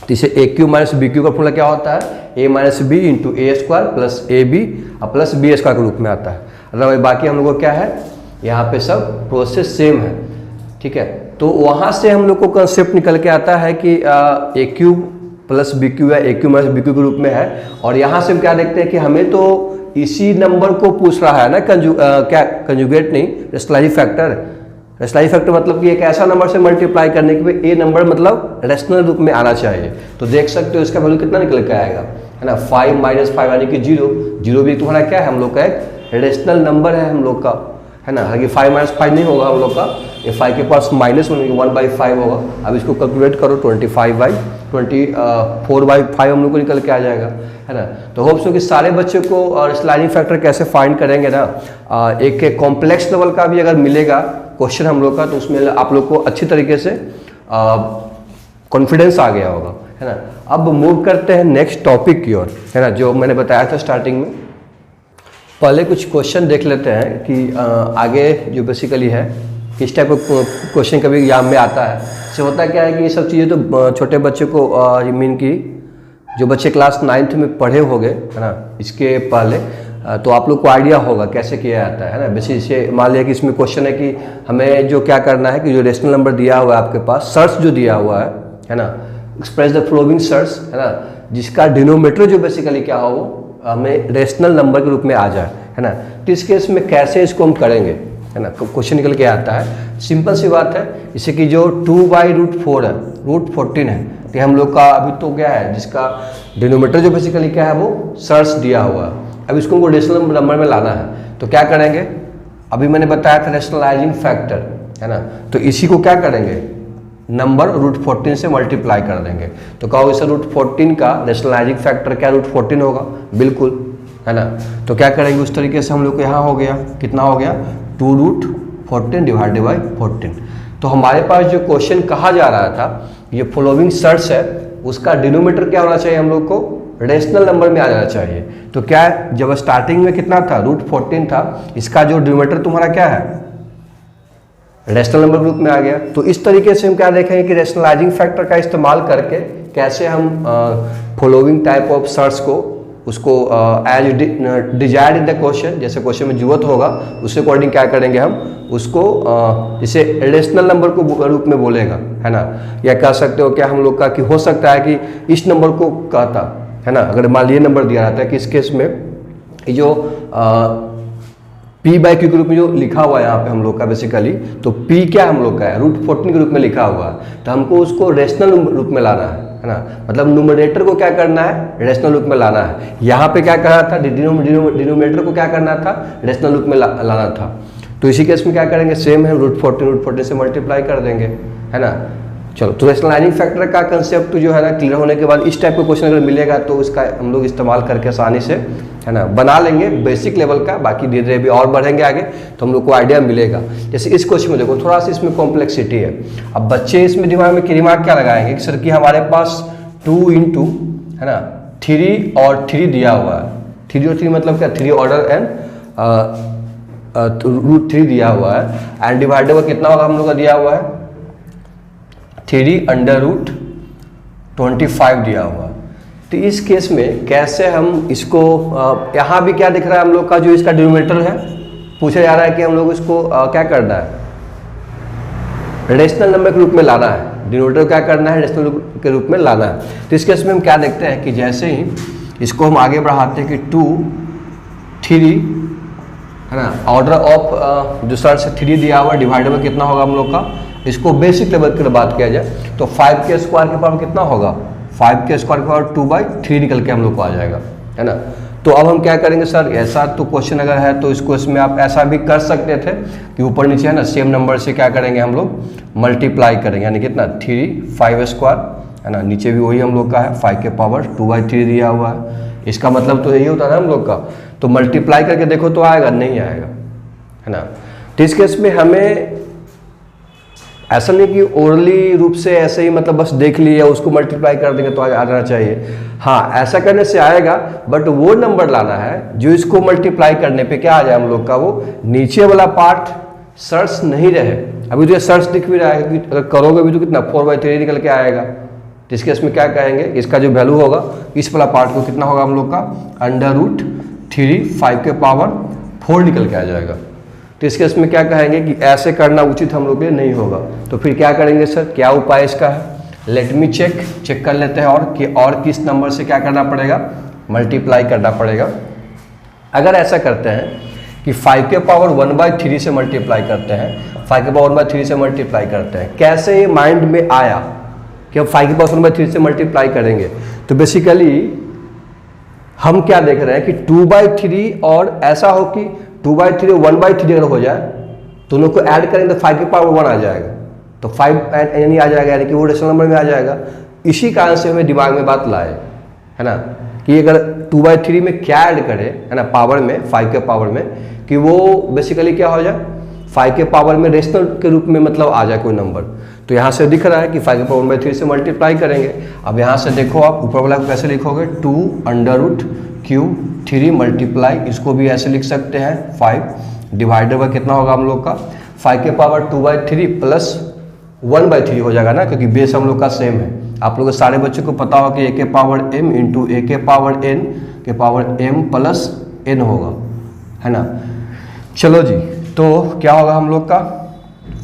तो इसे A cube minus B cube का फॉर्मूला क्या होता है, A minus B into A square plus A B और प्लस बी स्क्वायर के रूप में आता है। मतलब बाकी हम लोग को क्या है, यहाँ पे सब प्रोसेस सेम है, ठीक है। तो वहाँ से हम लोग को कंसेप्ट निकल के आता है कि ए क्यू प्लस बी क्यू है, ए क्यू माइनस बी क्यू के रूप में है, और यहाँ से हम क्या देखते हैं कि हमें तो इसी नंबर को पूछ रहा है ना, क्या कंजुगेट नहीं, रैशनलाइजिंग फैक्टर। रैशनलाइजिंग फैक्टर मतलब कि एक ऐसा नंबर से मल्टीप्लाई करने के लिए ए नंबर मतलब रैशनल रूप में आना चाहिए। तो देख सकते हो इसका वैल्यू कितना निकल के आएगा, है ना, 5 - 5 यानी कि 0 भी तुम्हारा क्या है हम लोग का एक रैशनल नंबर है हम लोग का, है ना। हालांकि 5 - 5 नहीं होगा हम लोग का, ये 5 के पास -1/5 होगा। अब इसको कैलकुलेट करो 24/5 हम लोग को निकल के आ जाएगा, है ना। तो होप्स हो कि सारे बच्चों को रैशनलाइजिंग फैक्टर कैसे फाइंड करेंगे ना, एक कॉम्प्लेक्स लेवल का भी अगर मिलेगा क्वेश्चन हम लोग का तो उसमें आप लोग को अच्छी तरीके से कॉन्फिडेंस आ गया होगा, है ना। अब मूव करते हैं नेक्स्ट टॉपिक की ओर, है ना, जो मैंने बताया था स्टार्टिंग में। पहले कुछ क्वेश्चन देख लेते हैं कि आगे जो बेसिकली है किस टाइप का क्वेश्चन कभी एग्जाम में आता है। इससे होता क्या है कि ये सब चीज़ें तो छोटे बच्चे को मीन की जो बच्चे क्लास 9th में पढ़े होंगे, है ना, इसके पहले तो आप लोग को आइडिया होगा कैसे किया जाता है ना। बेसिक से मान लिया कि इसमें क्वेश्चन है कि हमें जो क्या करना है कि जो रेशनल नंबर दिया हुआ है आपके पास, सर्च जो दिया हुआ है ना, एक्सप्रेस द फॉलोइंग सर्च, है ना, जिसका डिनोमीटर जो बेसिकली क्या हो वो हमें रेशनल नंबर के रूप में आ जाए, है ना। तो इस केस में कैसे इसको हम करेंगे, है ना, क्वेश्चन निकल के आता है। सिंपल सी बात है, जैसे कि जो 2/√4 है, √14 है, तो हम लोग का अभी तो क्या है जिसका डिनोमीटर जो बेसिकली क्या है वो सर्च दिया हुआ है। अब इसको हमको रेशनल नंबर में लाना है तो क्या करेंगे, अभी मैंने बताया था रैशनलाइजिंग फैक्टर, है ना। तो इसी को क्या करेंगे, नंबर √14 से मल्टीप्लाई कर देंगे। तो कहो इसे √14 का रैशनलाइजिंग फैक्टर क्या √14 होगा, बिल्कुल, है ना। तो क्या करेंगे उस तरीके से हम लोग को यहाँ हो गया, कितना हो गया 2√14 डिवाइडेड बाई 14। तो हमारे पास जो क्वेश्चन कहा जा रहा था ये फॉलोइंग सर्च है, उसका डिनोमीटर क्या होना चाहिए हम लोग को रेशनल नंबर में आ जाना चाहिए। तो क्या है, जब स्टार्टिंग में कितना था √14 था, इसका जो डिनोमीटर तुम्हारा क्या है रेशनल नंबर ग्रुप में आ गया। तो इस तरीके से हम क्या देखेंगे कि रैशनलाइजिंग फैक्टर का इस्तेमाल करके कैसे हम फॉलोइंग टाइप ऑफ सर्च को उसको as desired in the question, जैसे क्वेश्चन में जरूरत होगा उसके अकॉर्डिंग क्या करेंगे हम उसको इसे रेशनल नंबर को रूप में बोलेगा, है ना। या कह सकते हो क्या हम लोग का कि हो सकता है कि इस नंबर को कहता, है ना। अगर मान लीजिए नंबर दिया रहता है कि इस केस में ये जो P/Q के रूप में जो लिखा हुआ है यहाँ पे हम लोग का बेसिकली, तो P क्या हम लोग का है √14 के रूप में लिखा हुआ है, तो हमको उसको रेशनल रूप में लाना है ना। मतलब न्यूमरेटर को क्या करना है, रेशनल रूप में लाना है। यहाँ पे क्या करना था, डिनोमिनेटर को क्या करना था, रेशनल रूप में लाना था। तो इसी केस में क्या करेंगे, सेम है √14 से मल्टीप्लाई कर देंगे, है ना। चलो, तो रेशनलाइजिंग फैक्टर का कंसेप्ट जो है ना क्लियर होने के बाद इस टाइप का क्वेश्चन अगर मिलेगा तो इसका हम लोग इस्तेमाल करके आसानी से, है ना, बना लेंगे बेसिक लेवल का। बाकी धीरे धीरे भी और बढ़ेंगे आगे तो हम लोग को आइडिया मिलेगा। जैसे इस क्वेश्चन में देखो थोड़ा सा इसमें कॉम्प्लेक्सिटी है। अब बच्चे इसमें दिमाग क्या लगाएंगे कि सर कि हमारे पास 2 इंटू, है ना, 3 और 3 दिया हुआ है। 3 और 3 मतलब क्या, 3 ऑर्डर एंड √3 दिया हुआ है, एंड डिवाइडेबल कितना होगा हम लोग का दिया हुआ है 3 √25 दिया हुआ। तो इस केस में कैसे हम इसको, यहाँ भी क्या दिख रहा है हम लोग का, जो इसका डिनोमिनेटर है पूछा जा रहा है कि हम लोग इसको क्या करना है, रेशनल नंबर के रूप में लाना है। डिनोमिनेटर क्या करना है, रेशनल के रूप में लाना है। तो इस केस में हम क्या देखते हैं कि जैसे ही इसको हम आगे बढ़ाते हैं कि 2, 3, है ना, ऑर्डर ऑफ जो सर से 3 दिया हुआ, डिवाइडेबल कितना होगा हम लोग का, इसको बेसिक लेवल की बात किया जाए तो 5 के स्क्वायर के पावर कितना होगा, 5 के स्क्वायर के पावर 2/3 निकल के हम लोग को आ जाएगा, है ना। तो अब हम क्या करेंगे सर, ऐसा तो क्वेश्चन अगर है तो इसको इसमें आप ऐसा भी कर सकते थे कि ऊपर नीचे, है ना, सेम नंबर से क्या करेंगे हम लोग मल्टीप्लाई करेंगे, यानी कितना 3 5 स्क्वायर, है ना, नीचे भी वही हम लोग का है 5 के पावर 2/3 दिया हुआ है। इसका मतलब तो यही होता है ना हम लोग का, तो मल्टीप्लाई करके देखो तो आएगा, नहीं आएगा, है ना। तो इस केस में हमें ऐसा नहीं कि ओरली रूप से ऐसे ही मतलब बस देख लिया उसको मल्टीप्लाई कर देंगे तो आ जाना चाहिए। हाँ, ऐसा करने से आएगा, बट वो नंबर लाना है जो इसको मल्टीप्लाई करने पे क्या आ जाए हम लोग का, वो नीचे वाला पार्ट सर्च नहीं रहे। अभी तो ये सर्च दिख भी रहा है कि अगर करोगे भी तो कितना 4/3 निकल के आएगा। तो इसके इसमें क्या कहेंगे, इसका जो वैल्यू होगा इस वाला पार्ट को कितना होगा हम लोग का √3 5 के पावर 4 निकल के आ जाएगा। तो इसके इसमें क्या कहेंगे कि ऐसे करना उचित हम लोग के लिए नहीं होगा। तो फिर क्या करेंगे सर, क्या उपाय इसका है, लेट मी चेक कर लेते हैं और किस नंबर से क्या करना पड़ेगा, मल्टीप्लाई करना पड़ेगा। अगर ऐसा करते हैं कि 5 के पावर 1/3 से मल्टीप्लाई करते हैं, 5 के पावर 1/3 से मल्टीप्लाई करते हैं, कैसे ये माइंड में आया कि हम 5 के पावर 1/3 से मल्टीप्लाई करेंगे। तो बेसिकली हम क्या देख रहे हैं कि 2/3 और ऐसा हो कि 2/3 और 1/3 अगर हो जाए, दोनों को ऐड करेंगे तो 5 के पावर 1 आ जाएगा, तो 5 यानी आ जाएगा, यानी कि वो रेशनल नंबर में आ जाएगा। इसी कारण से हमें दिमाग में बात लाए, है ना, कि अगर 2/3 में क्या ऐड करें, है ना, पावर में 5 के पावर में, कि वो बेसिकली क्या हो जाए 5 के पावर में रेशनल के रूप में मतलब आ जाए कोई नंबर। तो यहाँ से दिख रहा है कि 5 के पावर 1/3 से मल्टीप्लाई करेंगे। अब यहाँ से देखो आप ऊपर वाला को कैसे लिखोगे, 2√3 मल्टीप्लाई, इसको भी ऐसे लिख सकते हैं 5 डिवाइडेड बाय कितना होगा हम लोग का 5 के पावर 2/3 प्लस 1/3 हो जाएगा ना, क्योंकि बेस हम लोग का सेम है। आप लोगों को सारे बच्चों को पता हो कि a के पावर m इंटू a के पावर n के पावर m प्लस n होगा, है ना। चलो जी, तो क्या होगा हम लोग का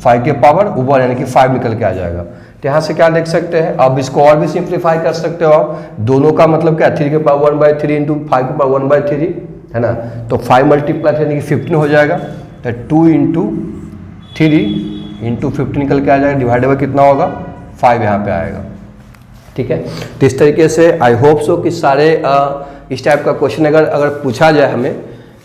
5 के पावर 1 यानी कि 5 निकल के आ जाएगा। तो यहाँ से क्या देख सकते हैं, अब इसको और भी सिंप्लीफाई कर सकते हो आप, दोनों का मतलब क्या 3 के पावर 1/3 इंटू 5 के पावर 1/3, है ना। तो 5 मल्टीप्लाई यानी कि 15 हो जाएगा, तो 2 इंटू 3 इंटू 15 निकल के आ जाएगा, डिवाइडेबल कितना होगा 5 यहाँ पे आएगा, ठीक है। तो इस तरीके से आई होप सो कि सारे इस टाइप का क्वेश्चन अगर पूछा जाए हमें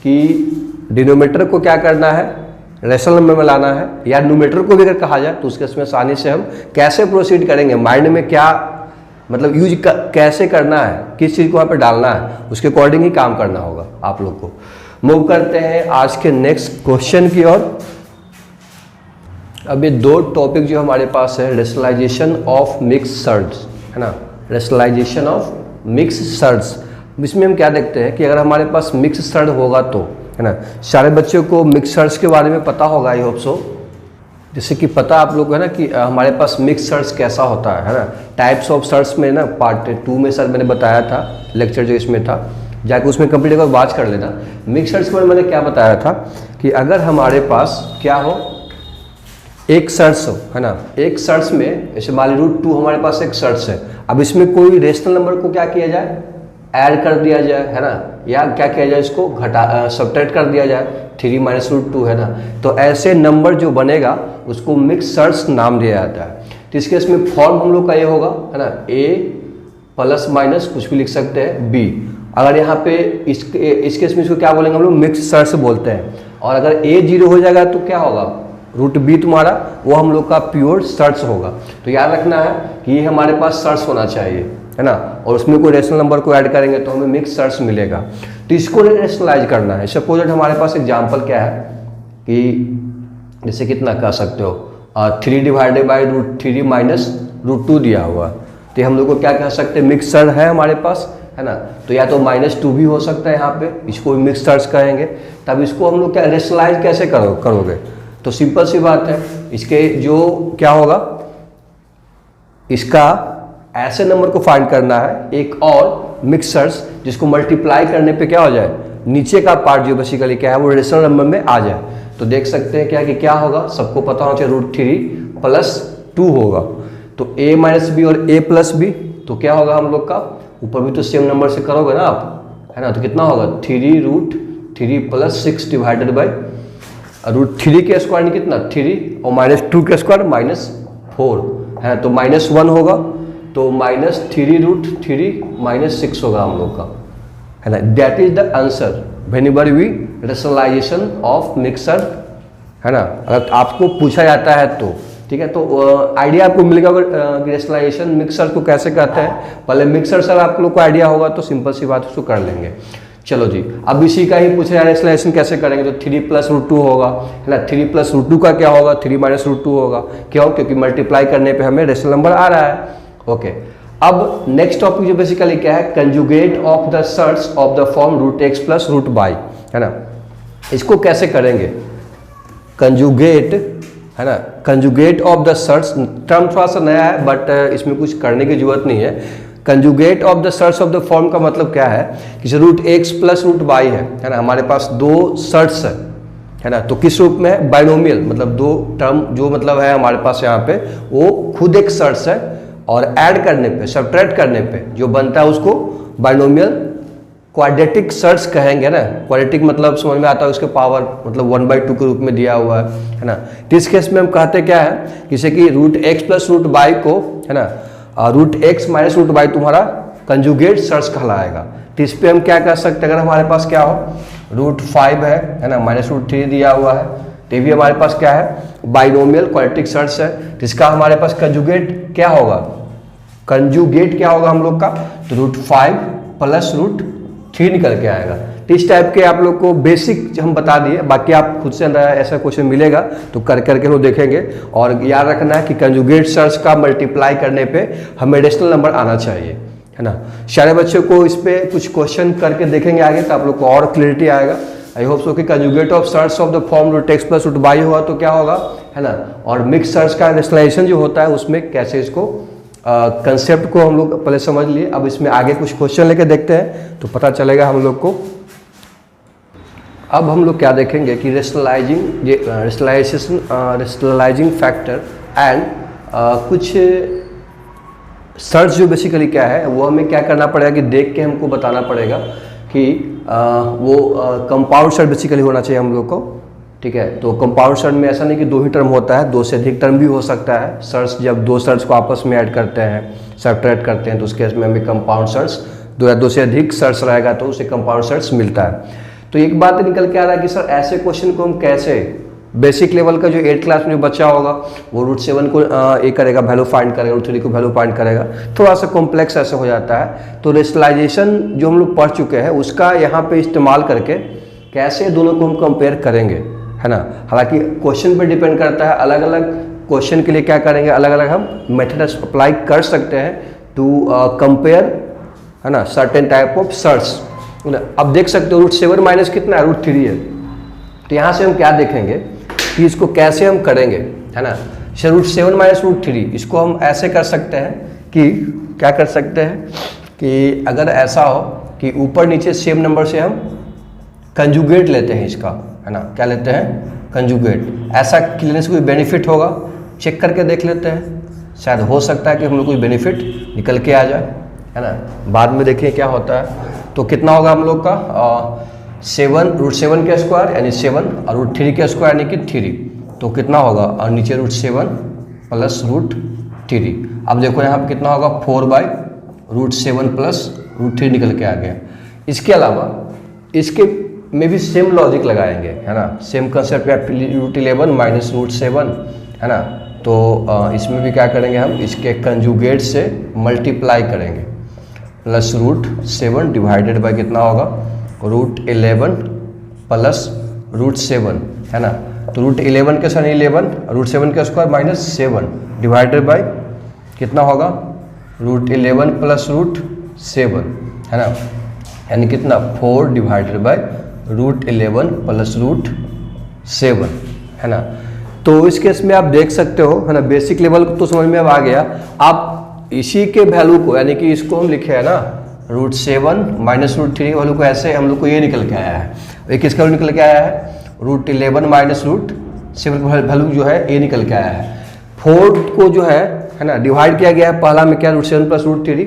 कि डिनोमिनेटर को क्या करना है, रेशनल नंबर में लाना है, या न्यूमरेटर को भी अगर कहा जाए तो उसके इसमें आसानी से हम कैसे प्रोसीड करेंगे, माइंड में क्या मतलब यूज कैसे करना है, किस चीज़ को वहाँ पे डालना है, उसके अकॉर्डिंग ही काम करना होगा आप लोग को। मूव करते हैं आज के नेक्स्ट क्वेश्चन की ओर। अब ये 2 टॉपिक जो हमारे पास है, रेशनलाइजेशन ऑफ मिक्स सर्ड्स, है ना, रेशनलाइजेशन ऑफ मिक्स सर्ड्स। इसमें हम क्या देखते हैं कि अगर हमारे पास मिक्स सर्ड होगा तो, है ना, सारे बच्चों को मिक्स सर्ड्स के बारे में पता होगा आई होप सो। जैसे कि पता आप लोग को है ना कि हमारे पास मिक्स सर्ड्स कैसा होता है ना, टाइप्स ऑफ सर्ड्स में ना पार्ट 2 में सर मैंने बताया था, लेक्चर जो इसमें था जाके उसमें कंप्लीट एक बार वॉच कर लेना। मिक्स सर्च के बारे में मैंने क्या बताया था कि अगर हमारे पास क्या हो, एक सर्च हो, है ना, एक सर्च में जैसे मान ली √2 हमारे पास एक सर्च है। अब इसमें कोई रेशनल नंबर को क्या किया जाए, ऐड कर दिया जाए, है ना, या क्या किया जाए, इसको घटा सब्ट्रैक्ट कर दिया जाए, 3 - √2, है ना। तो ऐसे नंबर जो बनेगा उसको मिक्स सर्च नाम दिया जाता है। तो इसके इसमें फॉर्म हम लोग का ये होगा, है ना, A ± कुछ भी लिख सकते हैं B। अगर यहाँ पे इस केस में इसको क्या बोलेंगे हम लोग, मिक्स सर्च बोलते हैं। और अगर A 0 हो जाएगा तो क्या होगा, √B तुम्हारा वो हम लोग का प्योर सर्च होगा। तो याद रखना है कि ये हमारे पास सर्च होना चाहिए, है ना, और उसमें कोई रेशनल नंबर को ऐड करेंगे तो हमें मिक्स सर्च मिलेगा। तो इसको रेशनलाइज करना है। सपोज हमारे पास एग्जाम्पल क्या है कि जैसे कितना कह सकते हो 3 / √3 - √2 दिया हुआ, तो हम लोग को क्या कह सकते हैं, मिक्स सर्च है हमारे पास, है ना। तो या तो -2 भी हो सकता है यहाँ पे, इसको भी मिक्स सर्च कहेंगे। तब इसको हम लोग क्या रेशनलाइज कैसे करोगे, तो सिंपल सी बात है, इसके जो क्या होगा, इसका ऐसे नंबर को फाइंड करना है एक और मिक्स सर्च जिसको मल्टीप्लाई करने पे क्या हो जाए, नीचे का पार्ट जो बेसिकली क्या है वो रेशनल नंबर में आ जाए। तो देख सकते हैं क्या कि क्या होगा, सबको पता होना चाहिए √3 + 2 होगा। तो A - B और A + B, तो क्या होगा हम लोग का, ऊपर भी तो सेम नंबर से करोगे ना आप, है ना। तो कितना होगा 3 √3 + 6 डिवाइडेड बाई √3 के स्क्वायर में कितना 3 और -2 के स्क्वायर -4, है ना। तो -1 होगा, तो -3 √3 - 6 होगा हम लोग का, है ना। That is the answer whenever we rationalization of mixer, है ना। अगर आपको पूछा जाता है तो ठीक है, तो आइडिया आपको मिलेगा रेशनलाइजेशन मिक्सर को कैसे कहते हैं। पहले मिक्सर सर आप लोग को आइडिया होगा तो सिंपल सी बात उसको कर लेंगे। चलो जी, अब इसी का ही पूछा जा रहा है रेशनलाइजेशन कैसे करेंगे, तो 3 + √2 होगा, है ना। 3 + √2 का क्या होगा, 3 - √2 होगा, क्यों, क्योंकि मल्टीप्लाई करने पे हमें रेशनल नंबर आ रहा है। ओके, अब नेक्स्ट टॉपिक जो बेसिकली क्या है, conjugate of the search of the form √x + √y, है ना। इसको कैसे करेंगे, कंजुगेट, है ना, conjugate of the search, term थोड़ा सा नया है बट इसमें कुछ करने की जरूरत नहीं है। Conjugate of the search of the form का मतलब क्या है कि √x + √y है ना, हमारे पास दो सर्च है ना। तो किस रूप में है, बाइनोमियल, मतलब दो टर्म जो मतलब है हमारे पास यहाँ पे वो खुद एक सर्च है, और ऐड करने पे सब्ट्रैक्ट करने पे जो बनता है उसको बाइनोमियल क्वाड्रेटिक सर्च कहेंगे ना। क्वाड्रेटिक मतलब समझ में आता है, उसके पावर मतलब 1/2 के रूप में दिया हुआ है ना। तो इस केस में हम कहते क्या है, जैसे कि √x + √y को, है ना, √x - √y तुम्हारा कंजुगेट सर्च कहलाएगा। तो इस पर हम क्या कर सकते हैं, अगर हमारे पास क्या हो √5 है ना, -√3 दिया हुआ है, तो ये भी हमारे पास क्या है बाइनोमियल क्वाड्रेटिक सर्च है। तो इसका हमारे पास कंजुगेट क्या होगा, कंजुगेट क्या होगा हम लोग का, तो √5 + √3 निकल के आएगा। तो इस टाइप के आप लोग को बेसिक हम बता दिए, बाकी आप खुद से ऐसा क्वेश्चन मिलेगा तो कर करके वो देखेंगे। और याद रखना है कि कंजुगेट सर्च का मल्टीप्लाई करने पे हमें रेशनल नंबर आना चाहिए, है ना। सारे बच्चों को इस पे कुछ क्वेश्चन करके देखेंगे आगे तो आप लोग को और क्लियरिटी आएगा। आई होप सो कि conjugate of search of the form √x + √y होगा तो क्या होगा, है ना। और मिक्स सर्च का रेशनलाइजेशन जो होता है उसमें कैसे इसको कंसेप्ट को हम लोग पहले समझ लिए। अब इसमें आगे कुछ क्वेश्चन लेके देखते हैं तो पता चलेगा हम लोग को। अब हम लोग क्या देखेंगे कि रेशनलाइजिंग फैक्टर एंड कुछ सर्च जो बेसिकली क्या है वो हमें क्या करना पड़ेगा कि देख के हमको बताना पड़ेगा कि वो कंपाउंड सर्च बेसिकली होना चाहिए हम लोग को, ठीक है। तो कंपाउंड सर्च में ऐसा नहीं कि 2 ही टर्म होता है, 2 से अधिक टर्म भी हो सकता है। सर्च जब 2 सर्च को आपस में ऐड करते हैं, सब्ट्रैक्ट करते हैं, तो उस केस में हमें कंपाउंड सर्च 2 या 2 से अधिक सर्च रहेगा तो उसे कंपाउंड सर्च मिलता है। तो एक बात निकल के आ रहा है कि सर ऐसे क्वेश्चन को हम कैसे, बेसिक लेवल का जो 8th क्लास में जो बच्चा होगा वो √7 को ए करेगा, वैल्यू फाइंड करेगा, √3 को वैल्यू फाइंड करेगा, थोड़ा सा कॉम्प्लेक्स ऐसे हो जाता है। तो रेशनलाइजेशन जो हम लोग पढ़ चुके हैं उसका यहाँ पे इस्तेमाल करके कैसे दोनों को हम कंपेयर करेंगे, है ना। हालांकि क्वेश्चन पे डिपेंड करता है, अलग अलग क्वेश्चन के लिए क्या करेंगे, अलग अलग हम मेथड अप्लाई कर सकते हैं टू कंपेयर, है ना, सर्टेन टाइप ऑफ सर्च। अब देख सकते हो √7 माइनस कितना है, √3 है। तो यहाँ से हम क्या देखेंगे कि इसको कैसे हम करेंगे, है ना। √7 माइनस √3 इसको हम ऐसे कर सकते हैं कि क्या कर सकते हैं कि अगर ऐसा हो कि ऊपर नीचे सेम नंबर से हम कंजुगेट लेते हैं इसका, है ना, क्या लेते हैं, कंजुगेट। ऐसा लेने से कोई बेनिफिट होगा, चेक करके देख लेते हैं, शायद हो सकता है कि हम लोग कोई बेनिफिट निकल के आ जाए, है ना, बाद में देखिए क्या होता है। तो कितना होगा हम लोग का 7 √7 का स्क्वायर यानी 7 और √3 का स्क्वायर यानी कि 3, तो कितना होगा, और नीचे √7 प्लस √3। अब देखो यहाँ पे कितना होगा 4/√7 प्लस √3 निकल के आ गया। इसके अलावा इसके में भी सेम लॉजिक लगाएंगे, है ना, सेम कंसेप्ट पे √11 माइनस √7, है ना, तो इसमें भी क्या करेंगे हम, इसके कंजुगेट से मल्टीप्लाई करेंगे, प्लस √7 डिवाइडेड बाय कितना होगा √11 प्लस √7, है ना, तो √11 के साथ 11 √7 का स्क्वायर माइनस 7 डिवाइडेड बाय कितना होगा √11 प्लस √7, है ना, यानी कितना 4 डिवाइडेड बाय √11 प्लस √7, है ना। तो इस केस में आप देख सकते हो, है ना, बेसिक लेवल तो समझ में अब आ गया। आप इसी के वैल्यू को यानी कि इसको हम लिखे है ना √7 माइनस √3 वैल्यू को ऐसे हम लोग को ये निकल के आया है, ये किसका वैल्यू निकल के आया है, √11 माइनस √7 वैल्यू जो है ये निकल के आया है। 4 को जो है ना डिवाइड किया गया है, पहला में क्या √7 प्लस √3,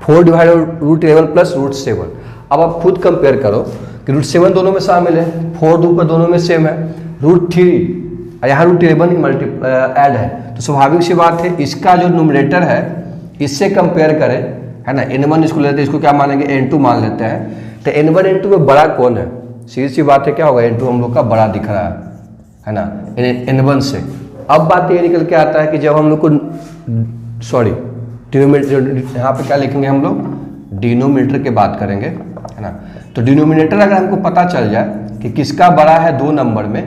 4 डिवाइड √11 प्लस √7। अब आप खुद कंपेयर करो कि √7 दोनों में शामिल है, 4 2 पर दोनों में सेम है, √3 यहाँ √11 ही ऐड है, तो स्वाभाविक सी बात है इसका जो न्यूमरेटर है इससे कंपेयर करें, है ना, n1 इसको लेते हैं, इसको क्या मानेंगे n2 मान लेते हैं, तो n1 n2 में बड़ा कौन है, सीधी सी बात है क्या होगा n2 हम लोग का बड़ा दिख रहा है ना n1 से। अब बात ये निकल के आता है कि जब हम लोग को डिनोमिनेटर, यहाँ पे क्या लिखेंगे हम लोग डिनोमिनेटर की बात करेंगे, है ना, तो डिनोमिनेटर अगर हमको पता चल जाए कि किसका बड़ा है 2 नंबर में,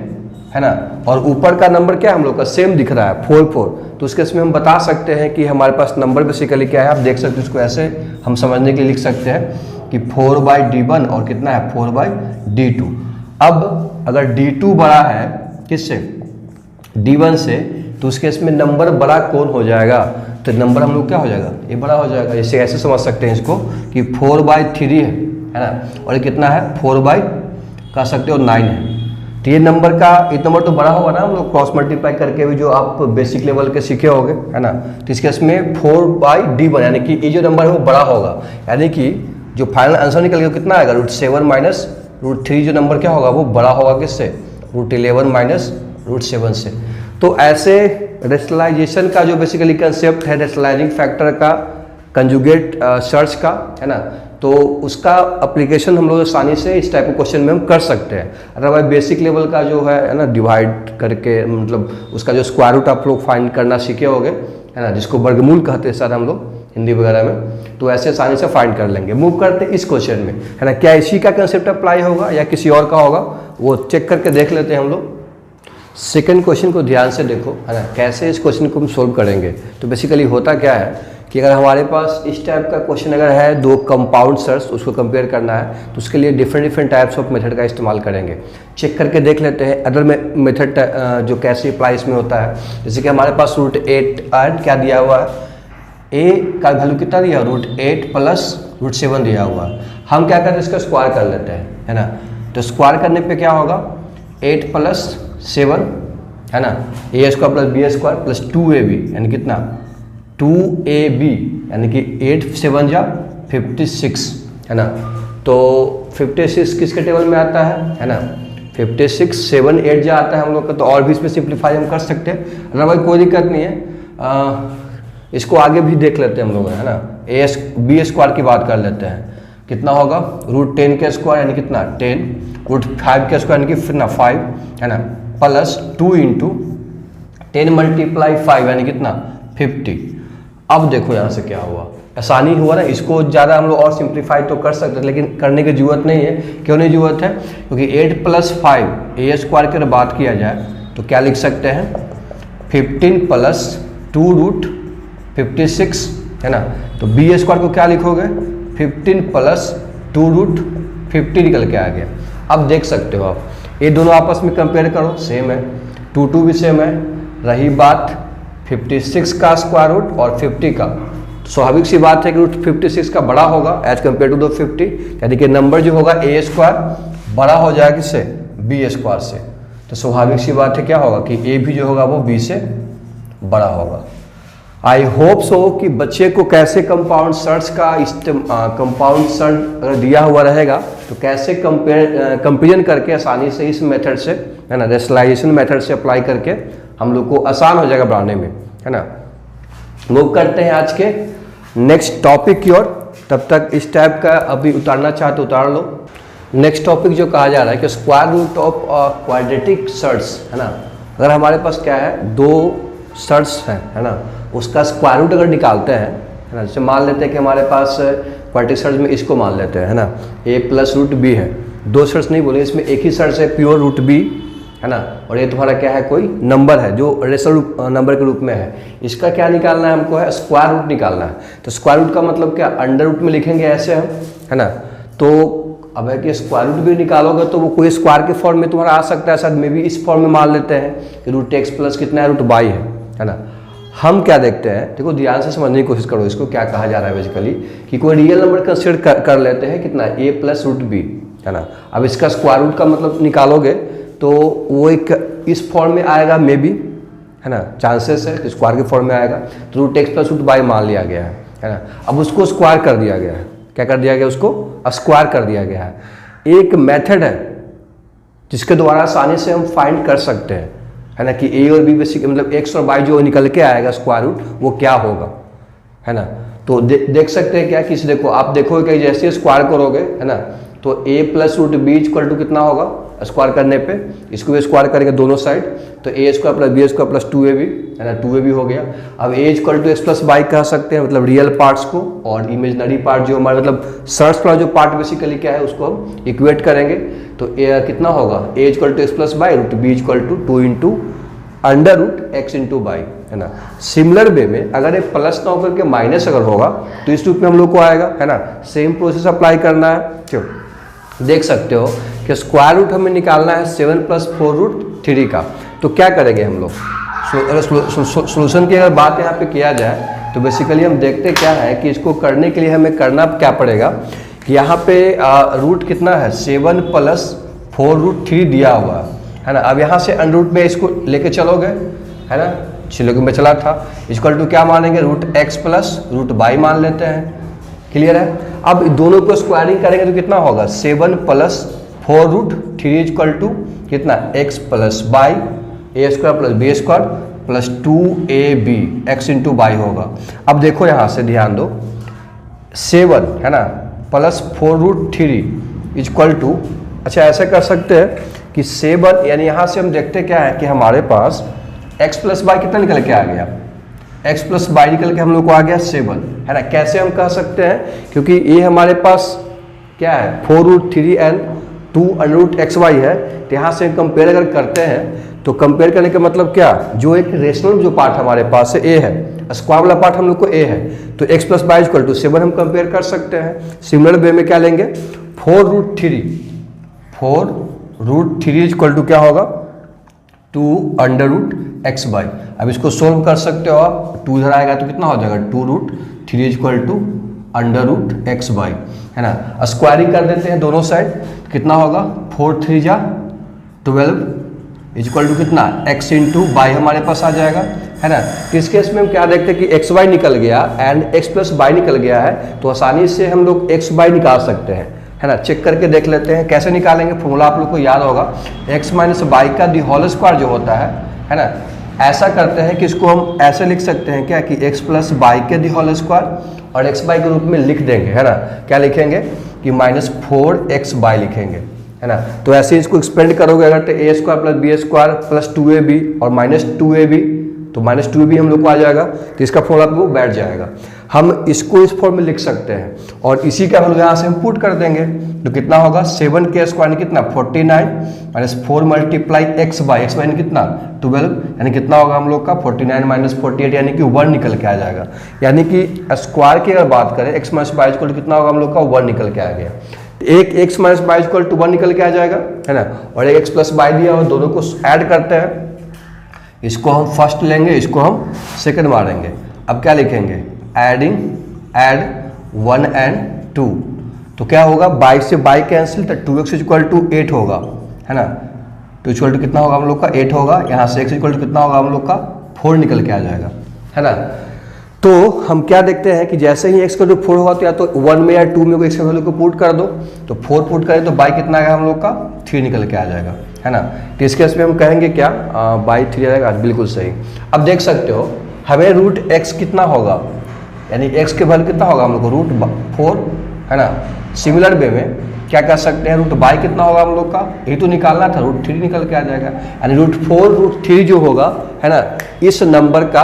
है ना, और ऊपर का नंबर क्या हम लोग का सेम दिख रहा है 4 4, तो उसके इसमें हम बता सकते हैं कि हमारे पास नंबर बेसिकली क्या है। आप देख सकते हैं इसको ऐसे हम समझने के लिए लिख सकते हैं कि 4/D1 और कितना है 4/D2। अब अगर D2 बड़ा है किससे, D1 से, तो उसके इसमें नंबर बड़ा कौन हो जाएगा, तो नंबर हम लोग क्या हो जाएगा, ये बड़ा हो जाएगा। जैसे ऐसे समझ सकते हैं इसको कि 4/3 है ना, और ये कितना है 4/ कह सकते हो 9 है, तो ये नंबर का एक नंबर तो बड़ा होगा ना, हम लोग क्रॉस मल्टीप्लाई करके भी जो आप बेसिक लेवल के सीखे होंगे, है ना, तो इसके इसमें 4/D1 यानी कि ये जो नंबर है वो बड़ा होगा, यानी कि जो फाइनल आंसर निकल गया कितना आएगा √7 माइनस √3, जो नंबर क्या होगा वो बड़ा होगा किससे, √11 माइनस √7 से। तो ऐसे रेशनलाइजेशन का जो बेसिकली कंसेप्ट है रेशनलाइजिंग फैक्टर का, कंजुगेट सर्च का, है ना, तो उसका एप्लीकेशन हम लोग आसानी से इस टाइप के क्वेश्चन में हम कर सकते हैं। अदरवाइज बेसिक लेवल का जो है ना डिवाइड करके, मतलब उसका जो स्क्वायर रूट आप लोग फाइंड करना सीखे होंगे, है ना, जिसको वर्गमूल कहते हैं सर हम लोग हिंदी वगैरह में, तो ऐसे आसानी से फाइंड कर लेंगे। मूव करते हैं इस क्वेश्चन में, है ना, क्या इसी का कंसेप्ट अप्लाई होगा या किसी और का होगा वो चेक करके देख लेते हैं हम लोग। सेकंड क्वेश्चन को ध्यान से देखो, है ना, कैसे इस क्वेश्चन को हम सोल्व करेंगे। तो बेसिकली होता क्या है कि अगर हमारे पास इस टाइप का क्वेश्चन अगर है, 2 कंपाउंड सर्स उसको कंपेयर करना है, तो उसके लिए डिफरेंट टाइप्स ऑफ मेथड का इस्तेमाल करेंगे। चेक करके देख लेते हैं अदर मेथड जो कैसे अप्लाई इसमें होता है। जैसे कि हमारे पास √8 एंड क्या दिया हुआ है, ए का वैल्यू कितना दिया, √8 प्लस √7 दिया हुआ है। हम क्या करते हैं इसका स्क्वायर कर लेते हैं, है ना, तो स्क्वायर करने पे क्या होगा 8 प्लस 7, है ना, a² plus b² plus 2ab यानी कितना 2ab यानी कि 8 7 जा 56, है ना, तो 56 किसके टेबल में आता है ना, 56 7 8 जा आता है हम लोग का, तो और भी इसमें सिंप्लीफाई हम कर सकते हैं, अदरवाइज कोई दिक्कत नहीं है। इसको आगे भी देख लेते हैं हम लोग, है ना, b² की बात कर लेते हैं, कितना होगा √10 के स्क्वायर यानी कितना 10, √5 के स्क्वायर यानी कि फिर ना 5, है ना, प्लस 2 इंटू 10 मल्टीप्लाई 5 यानी कितना 50। अब देखो यहाँ से क्या हुआ, आसानी हुआ ना, इसको ज़्यादा हम लोग और सिंप्लीफाई तो कर सकते हैं, लेकिन करने की जरूरत नहीं है। क्यों नहीं जरूरत है, क्योंकि 8 प्लस 5 a² की बात किया जाए तो क्या लिख सकते हैं 15 प्लस 2√56, है ना, तो b² को क्या लिखोगे 15 प्लस 2√50 निकल के आ गया। अब देख सकते हो आप ये दोनों आपस में कंपेयर करो, सेम है, 2 भी सेम है। रही बात 56 का स्क्वायर रूट और 50 का, तो स्वाभाविक सी बात है कि रूट 56 का बड़ा होगा एज कम्पेयर टू द 50, यानी कि नंबर जो होगा ए स्क्वायर बड़ा हो जाएगा किससे, बी स्क्वायर से। तो स्वाभाविक सी बात है क्या होगा कि ए भी जो होगा वो बी से बड़ा होगा। आई होप सो कि बच्चे को कैसे कंपाउंड सर्ट्स का कंपाउंड सर्ट अगर दिया हुआ रहेगा तो कैसे कंपेरिजन करके आसानी से इस मेथड से, है ना, रेशनलाइजेशन मेथड से अप्लाई करके हम लोग को आसान हो जाएगा बनाने में, है ना। मूव करते हैं आज के नेक्स्ट टॉपिक की ओर। तब तक इस टाइप का अभी उतारना चाहे तो उतार लो। नेक्स्ट टॉपिक जो कहा जा रहा है कि square root of quadratic surds, है ना। अगर हमारे पास क्या है, दो सर्ट्स हैं, है ना, उसका स्क्वायर रूट अगर निकालते हैं, है ना, जैसे मान लेते हैं कि हमारे पास क्वाड्रेटिक सर्ट्स में इसको मान लेते हैं, है ना, a प्लस रूट बी है। दो सर्ट्स नहीं बोले, इसमें एक ही सर्ट्स है प्योर रूट बी, है ना, और ये तुम्हारा क्या है, कोई नंबर है जो रेशनल नंबर के रूप में है। इसका क्या निकालना है हमको, है स्क्वायर रूट निकालना है। तो स्क्वायर रूट का मतलब क्या, अंडर रूट में लिखेंगे ऐसे हम, है ना। तो अब है कि स्क्वायर रूट भी निकालोगे तो वो कोई स्क्वायर के फॉर्म में तुम्हारा आ सकता है, शायद मे भी इस फॉर्म में मान लेते हैं कि रूट एक्स प्लस कितना है, रूट बाई है ना। हम क्या देखते हैं, देखो ध्यान से समझने की कोशिश करो इसको, क्या कहा जा रहा है बेसिकली कि कोई रियल नंबर कंसिडर कर लेते हैं कितना, a प्लस रूट बी, है ना। अब इसका स्क्वायर रूट का मतलब निकालोगे तो वो एक इस फॉर्म में आएगा मे बी, है ना, चांसेस है स्क्वायर के फॉर्म में आएगा। तो root x plus root Y मान लिया गया है ना। अब उसको स्क्वायर कर दिया गया है, क्या कर दिया गया, उसको स्क्वायर कर दिया गया है। एक मेथड है जिसके द्वारा आसानी से हम फाइंड कर सकते हैं, है ना, कि ए और बी बेसिक मतलब एक्स और वाई जो निकल के आएगा स्क्वायर रूट वो क्या होगा, है ना। तो देख सकते हैं क्या, किसी देखो आप देखोगे कि जैसे स्क्वायर करोगे, है ना, तो a plus root B equal to कितना होगा स्क्वायर करने पे, इसको भी स्क्वायर करेंगे दोनों साइड, तो A square plus B square plus 2ab, है ना, 2ab हो गया। अब a equal to X plus Y कह सकते हैं, मतलब रियल पार्ट्स को, और इमेजनरी पार्ट जो हमारे मतलब सर्च वाला जो पार्ट बेसिकली क्या है उसको हम इक्वेट करेंगे। तो a कितना होगा, a equal to X plus Y, root B equal to 2 into under root X into Y, है ना। सिमिलर वे में अगर एक प्लस ना होकर के माइनस अगर होगा तो इस रूप में हम लोग को आएगा, है ना। सेम प्रोसेस अप्लाई करना है। क्यों, देख सकते हो कि स्क्वायर रूट हमें निकालना है 7 प्लस 4 रूट 3 का। तो क्या करेंगे हम लोग, अगर सोल्यूशन की अगर बात यहाँ पे किया जाए तो बेसिकली हम देखते क्या है कि इसको करने के लिए हमें करना क्या पड़ेगा कि यहाँ पे रूट कितना है, 7 प्लस 4 रूट 3 दिया हुआ है ना। अब यहाँ से अंडर रूट में इसको लेके चलोगे, है ना, चलोगे में चला था, इक्वल टू क्या मानेंगे, root x plus root Y मान लेते हैं। क्लियर है। अब दोनों को स्क्वायरिंग करेंगे तो कितना होगा, 7 प्लस 4 रूट 3 इक्वल टू कितना, X plus Y, A square plus B square plus 2ab X into Y होगा। अब देखो यहाँ से ध्यान दो, 7 है ना प्लस 4 रूट 3 इक्वल टू, अच्छा ऐसे कर सकते हैं कि 7 यानी यहाँ से हम देखते क्या है कि हमारे पास x प्लस वाई कितना निकल के आ गया, x प्लस वाई निकल के हम लोग को आ गया 7, है ना। कैसे हम कह सकते हैं, क्योंकि ये हमारे पास क्या है 4 root 3 and 2 under root X Y है, तो यहाँ से कंपेयर अगर करते हैं तो कंपेयर करने का मतलब क्या, जो एक रेशनल जो पार्ट हमारे पास है a है, स्क्वायर वाला पार्ट हम लोग को a है, तो x plus Y equal to 7 हम कंपेयर कर सकते हैं। सिमिलर वे में क्या लेंगे, 4 रूट 3 इक्वल टू क्या होगा, 2 अंडर रूट एक्स वाई। अब इसको सोल्व कर सकते हो आप, 2 इधर आएगा तो कितना हो जाएगा, 2 root 3 equal to under root X Y, है ना। स्क्वायरिंग कर देते हैं दोनों साइड, कितना होगा 4 3 जा 12 इक्वल टू कितना, x इंटू वाई हमारे पास आ जाएगा, है ना। इस केस में हम क्या देखते हैं कि एक्स वाई निकल गया एंड x प्लस वाई निकल गया है, तो आसानी से हम लोग एक्स वाई निकाल सकते हैं, है ना। चेक करके देख लेते हैं कैसे निकालेंगे। फॉर्मूला आप लोग को याद होगा, x माइनस वाई का दी होल स्क्वायर जो होता है ना। ऐसा करते हैं कि इसको हम ऐसे लिख सकते हैं क्या कि x प्लस वाई के दी होल स्क्वायर और एक्स वाई के रूप में लिख देंगे, है ना। क्या लिखेंगे कि -4xy लिखेंगे, है ना। तो ऐसे इसको एक्सपेंड करोगे अगर तो a square plus B square plus 2ab और -2ab, तो -2ab हम लोग को आ जाएगा, तो इसका फॉर्मूला वो बैठ जाएगा। हम इसको इस फॉर्म में लिख सकते हैं और इसी का हम यहाँ से हम पुट कर देंगे, तो कितना होगा 7 के स्क्वायर कितना 49 माइनस 4 मल्टीप्लाई एक्स वाई यानी कितना 12, यानी कितना होगा हम लोग का 49 माइनस 48 यानी कि 1 निकल के आ जाएगा। यानी कि स्क्वायर की अगर बात करें x माइनस वाई इक्वल कितना होगा हम लोग का 1 निकल के आ गया। एक x minus y equal to 1 निकल के आ जाएगा, है ना। और एक x प्लस वाई दिया और दोनों को ऐड करते हैं, इसको हम फर्स्ट लेंगे, इसको हम सेकंड मारेंगे। अब क्या लिखेंगे एडिंग एड 1 and 2, तो क्या होगा, बाई से बाई कैंसिल, तो 2x इक्वल टू 8 होगा, है ना। 2 इक्वल टू कितना होगा हम लोग का 8 होगा, यहाँ से x इक्वल टू कितना होगा हम लोग का 4 निकल के आ जाएगा, है ना। तो हम क्या देखते हैं कि जैसे ही x का जो 4 होगा तो या तो 1 में या 2 में को x के वैल्यू को पुट कर दो, तो 4 पुट करें तो बाई कितना आएगा हम लोग का 3 निकल के आ जाएगा, है ना। तो इस केस में हम कहेंगे क्या, बाई 3 आएगा, बिल्कुल सही। अब देख सकते हो हमें रूट x कितना होगा, यानी x के वैल्यू कितना होगा हम लोग को √4, है ना। सिमिलर वे में क्या कर सकते हैं, रूट बाई कितना होगा हम लोग का, यही तो निकालना था, √3 निकल के आ जाएगा, यानी √4 √3 जो होगा, है ना, इस नंबर का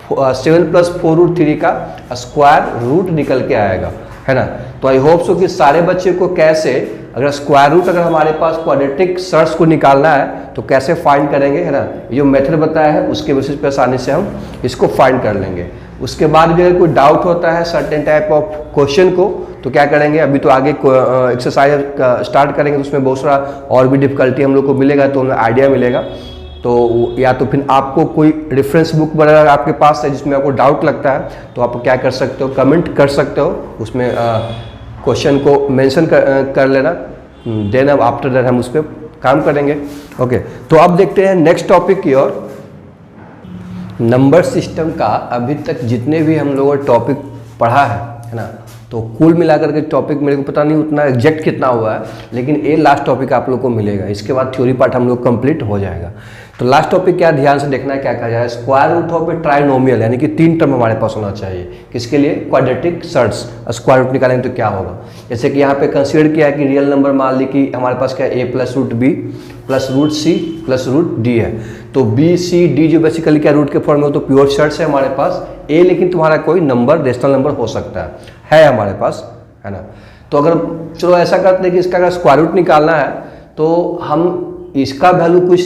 7 + 4 √3 का स्क्वायर रूट निकल के आएगा, है ना। तो आई होप सो कि सारे बच्चे को कैसे, अगर स्क्वायर रूट अगर हमारे पास क्वाड्रेटिक सर्ट्स को निकालना है तो कैसे फाइंड करेंगे, है ना। ये जो मेथड बताया है उसके बेसिस पे आसानी से हम इसको फाइंड कर लेंगे। उसके बाद भी अगर कोई डाउट होता है सर्टेन टाइप ऑफ क्वेश्चन को तो क्या करेंगे, अभी तो आगे एक्सरसाइज स्टार्ट करेंगे तो उसमें बहुत सारा और भी डिफिकल्टी हम लोग को मिलेगा, तो हमें आइडिया मिलेगा। तो या तो फिर आपको कोई रेफरेंस बुक वगैरह आपके पास है जिसमें आपको डाउट लगता है तो आप क्या कर सकते हो, कमेंट कर सकते हो, उसमें क्वेश्चन को मेंशन कर लेना, देन अब आफ्टर दैट हम उस पर काम करेंगे। ओके, तो अब देखते हैं नेक्स्ट टॉपिक की ओर। नंबर सिस्टम का अभी तक जितने भी हम लोगों ने टॉपिक पढ़ा है ना, तो कुल मिलाकर के टॉपिक मेरे को पता नहीं उतना एग्जैक्ट कितना हुआ है, लेकिन ये लास्ट टॉपिक आप लोग को मिलेगा। इसके बाद थ्योरी पार्ट हम लोग कंप्लीट हो जाएगा। तो लास्ट टॉपिक क्या ध्यान से देखना है, क्या कहा जाए, square root of a trinomial, यानी कि 3 टर्म हमारे पास होना चाहिए। किसके लिए, क्वाड्रेटिक सर्ट्स। स्क्वायर रूट निकालेंगे तो क्या होगा, जैसे कि यहाँ पे कंसीडर किया है कि रियल नंबर मान ली कि हमारे पास क्या a + √b + √c + √d है। तो b c d जो बेसिकली क्या रूट के फॉर्म में हो, तो प्योर सर्ट्स है हमारे पास। a लेकिन तुम्हारा कोई नंबर रेशनल नंबर हो सकता है हमारे पास, है ना। तो अगर चलो ऐसा करते हैं कि इसका अगर स्क्वायर रूट निकालना है तो हम इसका वैल्यू कुछ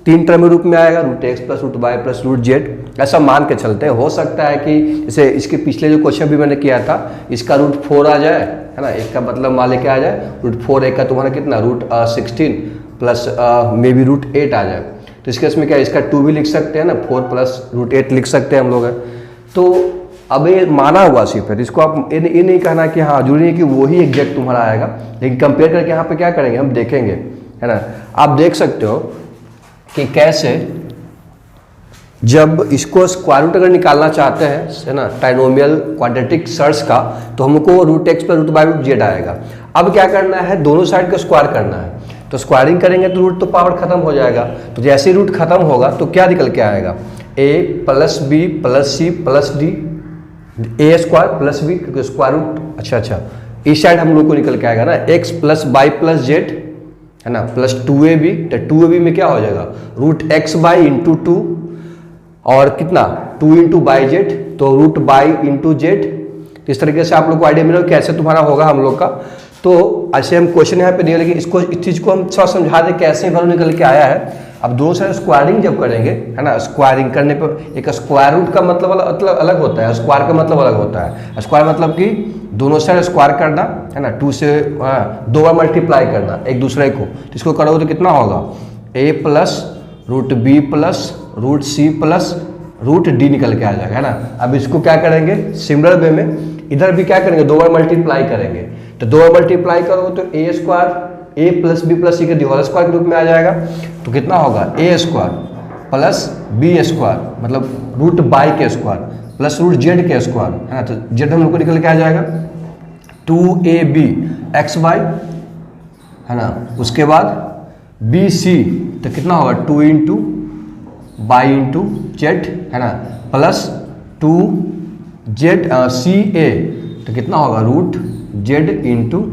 3 टर्म रूप में आएगा, √x + √y + √z, ऐसा मान के चलते हैं। हो सकता है कि जैसे इसके पिछले जो क्वेश्चन भी मैंने किया था, इसका √4 आ जाए, है ना। एक का मतलब मान लेके आ जाए √4, एक का तुम्हारा कितना √16 प्लस मे बी √8 आ जाए। तो इसके इसमें क्या, इसका 2 भी लिख सकते हैं ना, 4 + √8 लिख सकते हैं हम लोग। तो अब ये माना हुआ सिर्फ है, इसको आप ये नहीं कहना कि हाँ जरूरी है कि वही एग्जैक्ट तुम्हारा आएगा, लेकिन कंपेयर करके यहाँ पे क्या करेंगे हम देखेंगे, है ना। आप देख सकते हो कि कैसे जब इसको स्क्वायर रूट अगर निकालना चाहते हैं, है ना, ट्राइनोमियल क्वाड्रेटिक सर्ट्स का, तो हमको √x + √y √z आएगा। अब क्या करना है, दोनों साइड का स्क्वायर करना है। तो स्क्वायरिंग करेंगे तो रूट तो पावर खत्म हो जाएगा। तो जैसे ही रूट खत्म होगा तो क्या निकल के आएगा, a + b + c + d, a² + b, क्योंकि स्क्वायर रूट अच्छा इस साइड हम लोग को निकल के आएगा ना, x + y + z, है ना, प्लस 2ab। तो 2ab में क्या हो जाएगा, √x/, × 2 और कितना 2 × yz, तो √y × z। तो इस तरीके से आप लोग को आइडिया मिलेगा कैसे तुम्हारा होगा हम लोग का। तो ऐसे हम क्वेश्चन यहाँ पे दिए, लेकिन इसको इस चीज़ को हम थोड़ा समझा दें कैसे वैल्यू निकल के आया है। अब दोनों साइड स्क्वायरिंग जब करेंगे, है ना, स्क्वायरिंग करने पर एक स्क्वायर रूट का मतलब अलग होता है, स्क्वायर का मतलब अलग होता है। स्क्वायर मतलब कि दोनों साइड स्क्वायर करना, है ना, 2 से 2 बार मल्टीप्लाई करना एक दूसरे को। तो इसको करोगे तो कितना होगा, a + √b + √c + √d निकल के आ जाएगा, है ना। अब इसको क्या करेंगे, सिमिलर वे में इधर भी क्या करेंगे, 2 बार मल्टीप्लाई करेंगे। तो 2 बार मल्टीप्लाई करोगे तो a² a + b + c के होल स्क्वायर के रूप में आ जाएगा। तो कितना होगा, a² + b², मतलब √y के स्क्वायर + √z के स्क्वायर, है ना। तो z हम लोग को निकल के आ जाएगा 2ab xy, है ना। उसके बाद bc तो कितना होगा 2 × y × z, है ना, प्लस 2z ca तो कितना होगा √z ×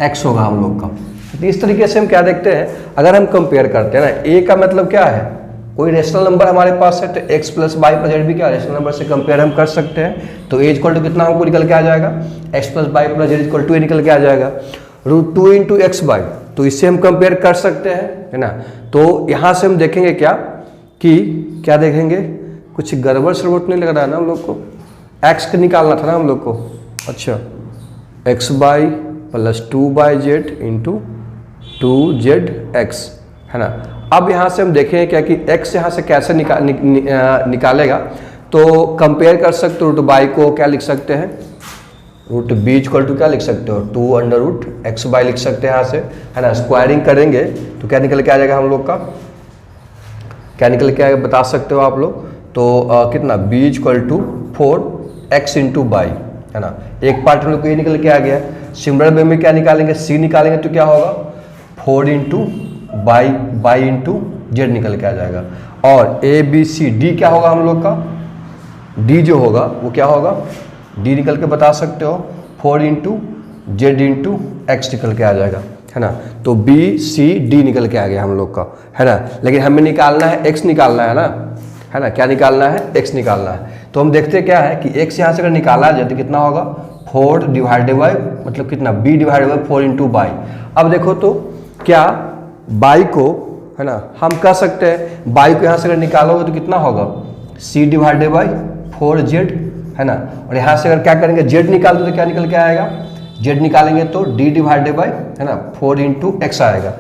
x होगा हम लोग का। तो इस तरीके से हम क्या देखते हैं, अगर हम कंपेयर करते हैं ना, a का मतलब क्या है, कोई रेशनल नंबर हमारे पास है, तो x + y + z भी क्या रेशनल नंबर से कंपेयर हम कर सकते हैं। तो a = कितना हमको निकल के आ जाएगा, x + y + z = a निकल के आ जाएगा, √2 × xy। तो इससे हम कंपेयर कर सकते हैं, है ना। तो यहाँ से हम देखेंगे क्या देखेंगे, कुछ गड़बड़ सड़बड़ नहीं लग रहा है ना हम लोग को, x का निकालना था ना हम लोग को। अच्छा, xy + 2yz × 2zx, है ना। अब यहाँ से हम देखें क्या कि x यहाँ से कैसे निकालेगा। तो कंपेयर कर सकते हो रूट बाई को क्या लिख सकते हैं, रूट बी इक्वल टू क्या लिख सकते हो 2 अंडर रूट एक्स बाई लिख सकते हैं यहाँ से, है ना। स्क्वायरिंग करेंगे तो क्या निकल के आ जाएगा हम लोग का, क्या निकल के आएगा बता सकते हो आप लोग। तो कितना b equal to 4x into y, है ना। एक पार्ट हम लोग को ये निकल के आ गया। सिमिलर वे में क्या निकालेंगे, c निकालेंगे तो क्या होगा 4 इंटू बाई इंटू जेड निकल के आ जाएगा। और a b c d क्या होगा हम लोग का, d जो होगा वो क्या होगा, d निकल के बता सकते हो 4 इंटू जेड इंटू एक्स निकल के आ जाएगा, है ना। तो b c d निकल के आ गया हम लोग का, है ना। लेकिन हमें निकालना है x निकालना है ना, है ना। क्या निकालना है, x निकालना है। तो हम देखते क्या है कि x यहाँ से अगर निकाला जाए तो कितना होगा 4 डिवाइडेड बाई मतलब कितना b divided by 4 into by. अब देखो तो क्या बाई को, है ना, हम कह सकते हैं बाई को यहाँ से अगर निकालोगे तो कितना होगा c डिवाइडेड बाई 4z, है ना। और यहाँ से अगर क्या करेंगे z निकाल दो तो क्या निकल के आएगा, z निकालेंगे तो d डिवाइडेड बाई, है ना, 4 इंटू एक्स आएगा।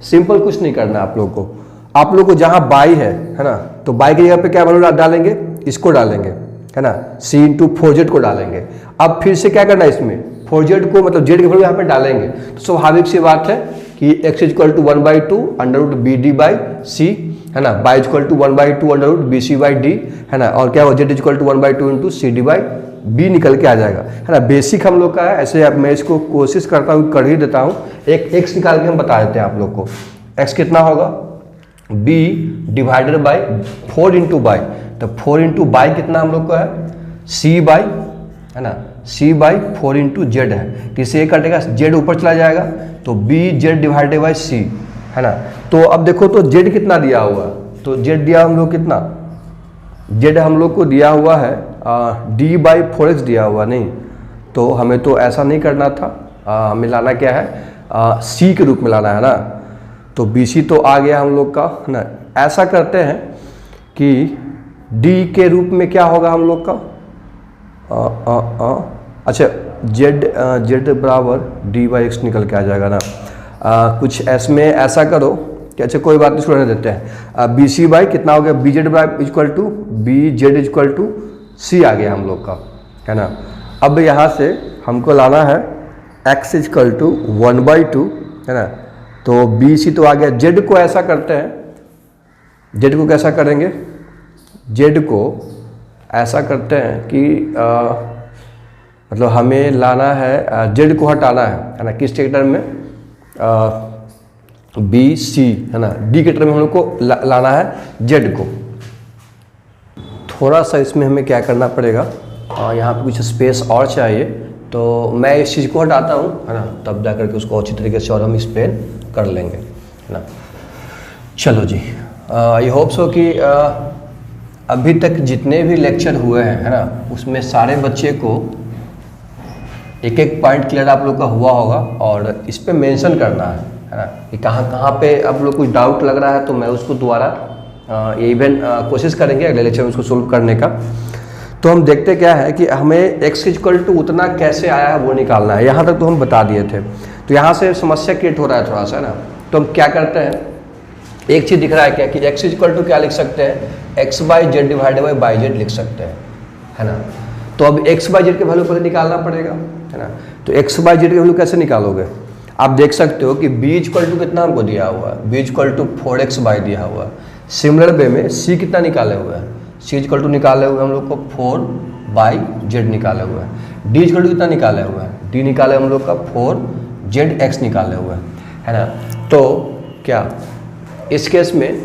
सिंपल कुछ नहीं करना आप लोग को, आप लोग को जहाँ बाई है ना, तो बाई की जगह पे क्या वैल्यू डालेंगे, इसको डालेंगे, है ना, c इंटू 4z को डालेंगे। अब फिर से क्या करना है इसमें 4z को मतलब z की वैल्यू यहाँ पे डालेंगे। तो स्वाभाविक सी बात है कि x equal to 1/2 under root B D by C, है ना, Y equal to 1/2 under root B C by D, है ना। और क्या हो z equal to 1/2 into C D by B निकल के आ जाएगा, है ना। बेसिक हम लोग का है, ऐसे अब मैं इसको कोशिश करता हूँ कर ही देता हूँ। एक x निकाल के हम बता देते हैं आप लोग को। x कितना होगा b divided by 4 into by, तो 4 इंटू बाई कितना हम लोग को है c बाई, है ना, c बाई 4 इंटू जेड है। तो इसे ये कटेगा z ऊपर चला जाएगा तो b Z divided by c, है ना। तो अब देखो तो z कितना दिया हुआ है, तो z दिया हम लोग कितना, z हम लोग को दिया हुआ है d बाई 4x दिया हुआ नहीं, तो हमें तो ऐसा नहीं करना था, हमें लाना क्या है c के रूप में लाना है ना। तो BC तो आ गया हम लोग का, है ना। ऐसा करते हैं कि D के रूप में क्या होगा हम लोग का, अच्छा Z बराबर D बाई एक्स निकल के आ जाएगा ना। कुछ इसमें ऐसा करो कि अच्छा कोई बात नहीं, छोड़ने देते हैं। BC बाई कितना हो गया BZ बराबर equal to BZ equal to C आ गया हम लोग का, है ना। अब यहाँ से हमको लाना है x इक्वल टू 1/2, है ना। तो BC तो आ गया। Z को ऐसा करते हैं, Z को कैसा करेंगे, Z को ऐसा करते हैं कि मतलब हमें लाना है Z को हटाना है ना, किस टर्म में BC, है ना, D के टर्म में हम लोग को लाना है Z को। थोड़ा सा इसमें हमें क्या करना पड़ेगा, यहाँ पे कुछ स्पेस और चाहिए, तो मैं इस चीज़ को हटाता हूँ, है ना, तब जा करके उसको अच्छी तरीके से और हम एक्सप्लेन कर लेंगे, है ना। चलो जी, आई होप सो कि अभी तक जितने भी लेक्चर हुए हैं, है ना, उसमें सारे बच्चे को एक एक पॉइंट क्लियर आप लोग का हुआ होगा और इस पे मेंशन करना है ना, कि कहाँ कहाँ पे आप लोग कुछ डाउट लग रहा है, तो मैं उसको दोबारा ये इवन कोशिश करेंगे अगले लेक्चर में उसको सोल्व करने का। तो हम देखते क्या है कि हमें x इक्वल टू उतना कैसे आया है वो निकालना है। यहाँ तक तो हम बता दिए थे, तो यहाँ से समस्या क्रिएट हो रहा है थोड़ा सा, है ना। तो हम क्या करते हैं, एक चीज़ दिख रहा है क्या कि x इक्वल टू क्या लिख सकते हैं, x by Z divided by Z लिख सकते हैं, है ना। तो अब x बाई जेड के वैल्यू पहले निकालना पड़ेगा, है ना। तो x बाई जेड के वैल्यू कैसे निकालोगे, आप देख सकते हो कि b इक्वल टू कितना हमको दिया हुआ है, b equal to 4x by दिया हुआ है। सिमिलर वे में c कितना निकाले हुए हैं, c इक्वल टू निकाले हुए हम लोग को 4 बाई जेड निकाले हुए हैं। d इक्वल टू कितना निकाले हुए हैं, d निकाले हम लोग का 4zx निकाले हुए हैं, है ना। तो क्या इस केस में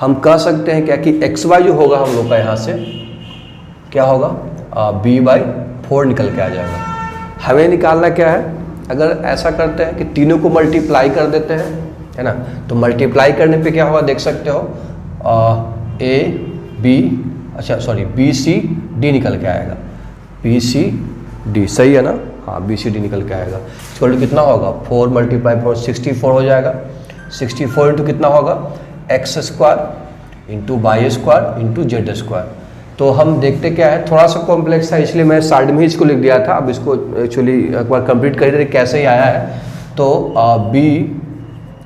हम कह सकते हैं क्या कि एक्स वाई जो होगा हम लोग का यहाँ से क्या होगा b बाई 4 निकल के आ जाएगा। हमें निकालना क्या है, अगर ऐसा करते हैं कि तीनों को मल्टीप्लाई कर देते हैं, है ना, तो मल्टीप्लाई करने पे क्या होगा देख सकते हो a b, अच्छा सॉरी बी सी डी निकल के आएगा, बी सी डी सही है ना, हाँ बी सी डी निकल के आएगा। इक्वल टू कितना होगा 4 मल्टीप्लाई 4 64 हो जाएगा। 64 इंटू कितना होगा x square into y square into z square. तो हम देखते क्या है, थोड़ा सा कॉम्प्लेक्स था इसलिए मैं साइड में ही इसको लिख दिया था। अब इसको एक्चुअली एक बार कंप्लीट कर देते कैसे ही आया है। तो b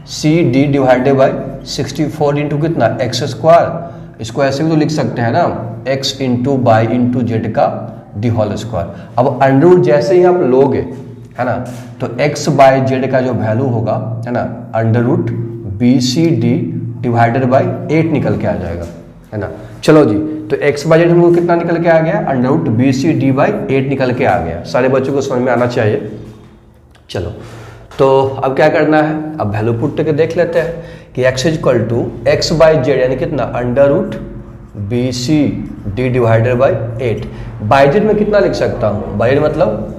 C D divided by 64 into कितना एक्स स्क्वायर, इसको ऐसे भी तो लिख सकते हैं ना, x into y into z का डी होल स्क्वायर। अब अंडर रूट जैसे ही आप लोगे, है ना, तो एक्स बाई जेड का जो वैल्यू होगा, है ना, under root B C D divided by 8 निकल के आ जाएगा, है ना। चलो जी, तो एक्स बाई जेड हमको कितना निकल के आ गया, under root B C D by 8 निकल के आ गया। सारे बच्चों को समझ में आना चाहिए। चलो, तो अब क्या करना है, अब वैल्यू पुट करके देख लेते हैं कि x equal to x y z यानी कितना, under root B C D divided by 8। Y z में कितना लिख सकता हूँ, बाई जेड मतलब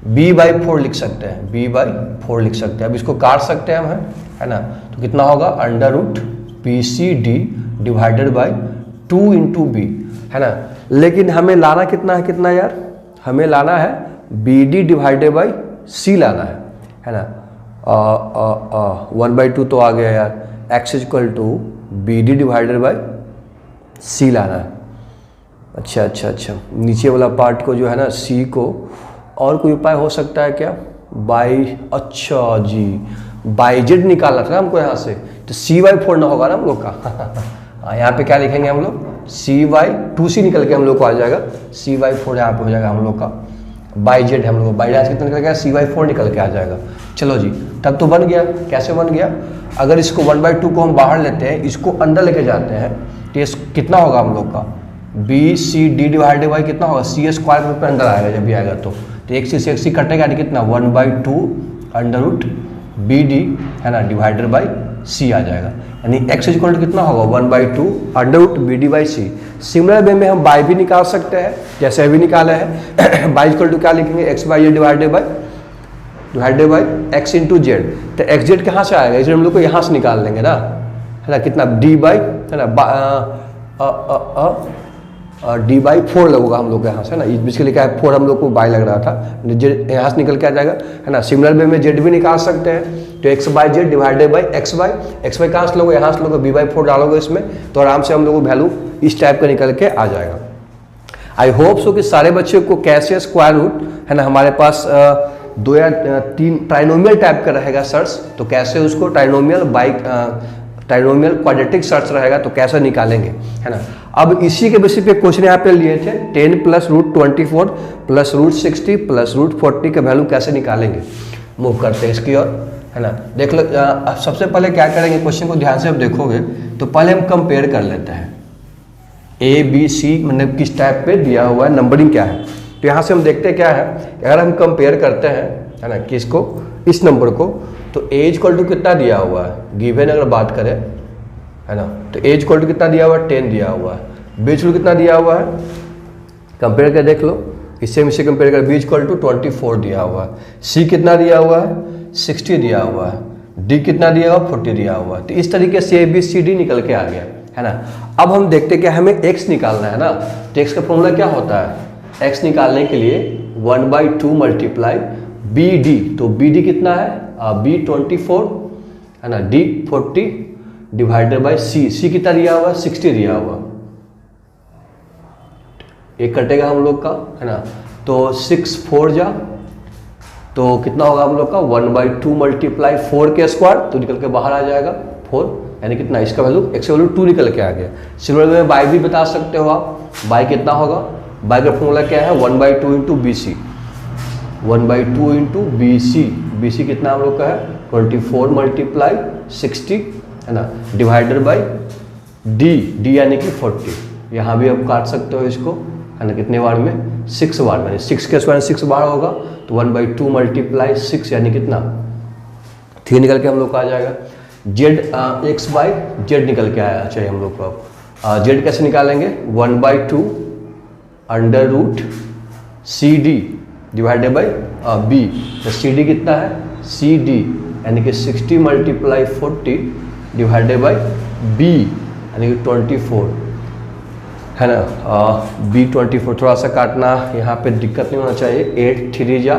b बाई 4 लिख सकते हैं, b बाई 4 लिख सकते हैं। अब इसको काट सकते हैं हम, है ना, तो कितना होगा, under root B C D divided by 2 into b, है ना। लेकिन हमें लाना कितना है, कितना यार, हमें लाना है B D divided by C लाना है ना। 1/2 तो आ गया यार, x equal to B D divided by C लाना है। अच्छा, नीचे वाला पार्ट को जो है ना, सी को, और कोई उपाय हो सकता है क्या, बाई, अच्छा जी, बाई जेड निकालना था ना हमको यहाँ से, तो सी वाई 4 ना होगा ना हम लोग का। हाँ, यहाँ पे क्या लिखेंगे हम लोग, सी वाई 2c निकल के हम लोग को आ जाएगा, सी वाई 4 यहाँ पे हो जाएगा हम लोग का। बाई जेड हम लोग, बाई जेड कितना निकल गया, सी वाई 4 निकल के आ जाएगा। चलो जी, तब तो बन गया। कैसे बन गया, अगर इसको 1/2 को हम बाहर लेते हैं, इसको अंदर लेके जाते हैं, तो ये कितना होगा हम लोग का, B C D divided by कितना होगा, सी स्क्वायर रूप में अंदर आएगा जब भी आएगा तो एक सी कटेगा, यानी कितना 1/2 अंडर रूट बी डी, है ना, डिवाइडेड बाई सी आ जाएगा। यानी x इक्वल टू कितना होगा, 1/2 under root B D by c. Similar way में हम बाई भी निकाल सकते हैं, जैसे अभी निकाले हैं। बाई इक्वल टू क्या लिखेंगे, x y Z divided by x into Z. तो एक्स जेड कहाँ से आएगा, इसे हम लोग को यहाँ से निकाल लेंगे ना, है ना, कितना डी बाई, है ना, डी बाई 4 लगेगा हम लोग को यहाँ से ना, इसके लिए क्या है 4 हम लोग को बाई लग रहा था, जेड यहाँ से निकल के आ जाएगा, है ना। सिमिलर वे में जेड भी निकाल सकते हैं, तो x y Z divided by x by कहाँ से लोगे, यहाँ से लोगे, बी बाई 4 डालोगे इसमें, तो आराम से हम लोग को वैल्यू इस टाइप का निकल के आ जाएगा। आई होप सो कि सारे बच्चों को कैसे स्क्वायर रूट, है ना, हमारे पास 2 या 3 ट्राइनोमियल टाइप का रहेगा सर्च, तो कैसे उसको ट्राइनोमियल क्वाड्रेटिक सर्च रहेगा तो कैसे निकालेंगे, है ना। अब इसी के बेसिस पे क्वेश्चन यहाँ पे लिए थे, 10 plus root 24 plus root 60 plus root 40 का वैल्यू कैसे निकालेंगे। मूव करते हैं इसकी ओर, है ना। देख लो, सबसे पहले क्या करेंगे, क्वेश्चन को ध्यान से आप देखोगे तो पहले हम कंपेयर कर लेते हैं, ए बी सी मतलब किस टाइप पे दिया हुआ है, नंबरिंग क्या है। तो यहाँ से हम देखते हैं क्या है, अगर हम कंपेयर करते हैं, है ना, किसको, इस नंबर को, तो ए इक्वल टू कितना दिया हुआ है, गिवन अगर बात करें, है ना, तो ए इक्वल टू कितना दिया हुआ है, 10 दिया हुआ है। बी इक्वल टू कितना दिया हुआ है, कंपेयर कर देख लो, इससे कंपेयर कर, बी इक्वल टू 24 दिया हुआ है। सी कितना दिया हुआ है, 60 दिया हुआ है। डी कितना दिया हुआ, 40 दिया हुआ है। तो इस तरीके से ए बी सी डी निकल के आ गया, है ना। अब हम देखते हैं कि हमें एक्स निकालना है ना, तो एक्स का फॉर्मूला क्या होता है, एक्स निकालने के लिए 1/2 मल्टीप्लाई बी डी, तो बी डी कितना है, बी 24, है ना, डी 40 डिवाइडेड बाई सी कितना दिया हुआ है, 60 दिया हुआ, एक कटेगा हम लोग का, है ना, तो 6 4 जा, तो कितना होगा हम लोग का 1/2 मल्टीप्लाई 4 के स्क्वायर, तो निकल के बाहर आ जाएगा 4, यानी कितना, इसका वैल्यू एक्स वैल्यू 2 निकल के आ गया। सिमिलर में बाई भी बता सकते हो आप, बाई कितना होगा, बाई का फॉर्मूला क्या है, 1/2 into b c, 1/2 into b c कितना हम लोग का है, 24 मल्टीप्लाई 60, है ना, डिवाइडेड बाई डी यानी कि 40। यहाँ भी आप काट सकते हो इसको, है ना, कितने बार में, 6 बार में, 6 के स्क्वायर 6 बार होगा, तो 1/2 मल्टीप्लाई 6 यानी कितना 3 निकल के हम लोग को आ जाएगा। जेड एक्स बाई जेड निकल के आया चाहिए हम लोग को। अब जेड कैसे निकालेंगे, 1/2 under root c D divided by b, तो सी डी कितना है, सी डी यानी कि 60 मल्टीप्लाई 40 डिवाइडेड बाई बी यानी कि 24, है ना, बी 24। थोड़ा सा काटना यहाँ पे दिक्कत नहीं होना चाहिए, 8 3 जा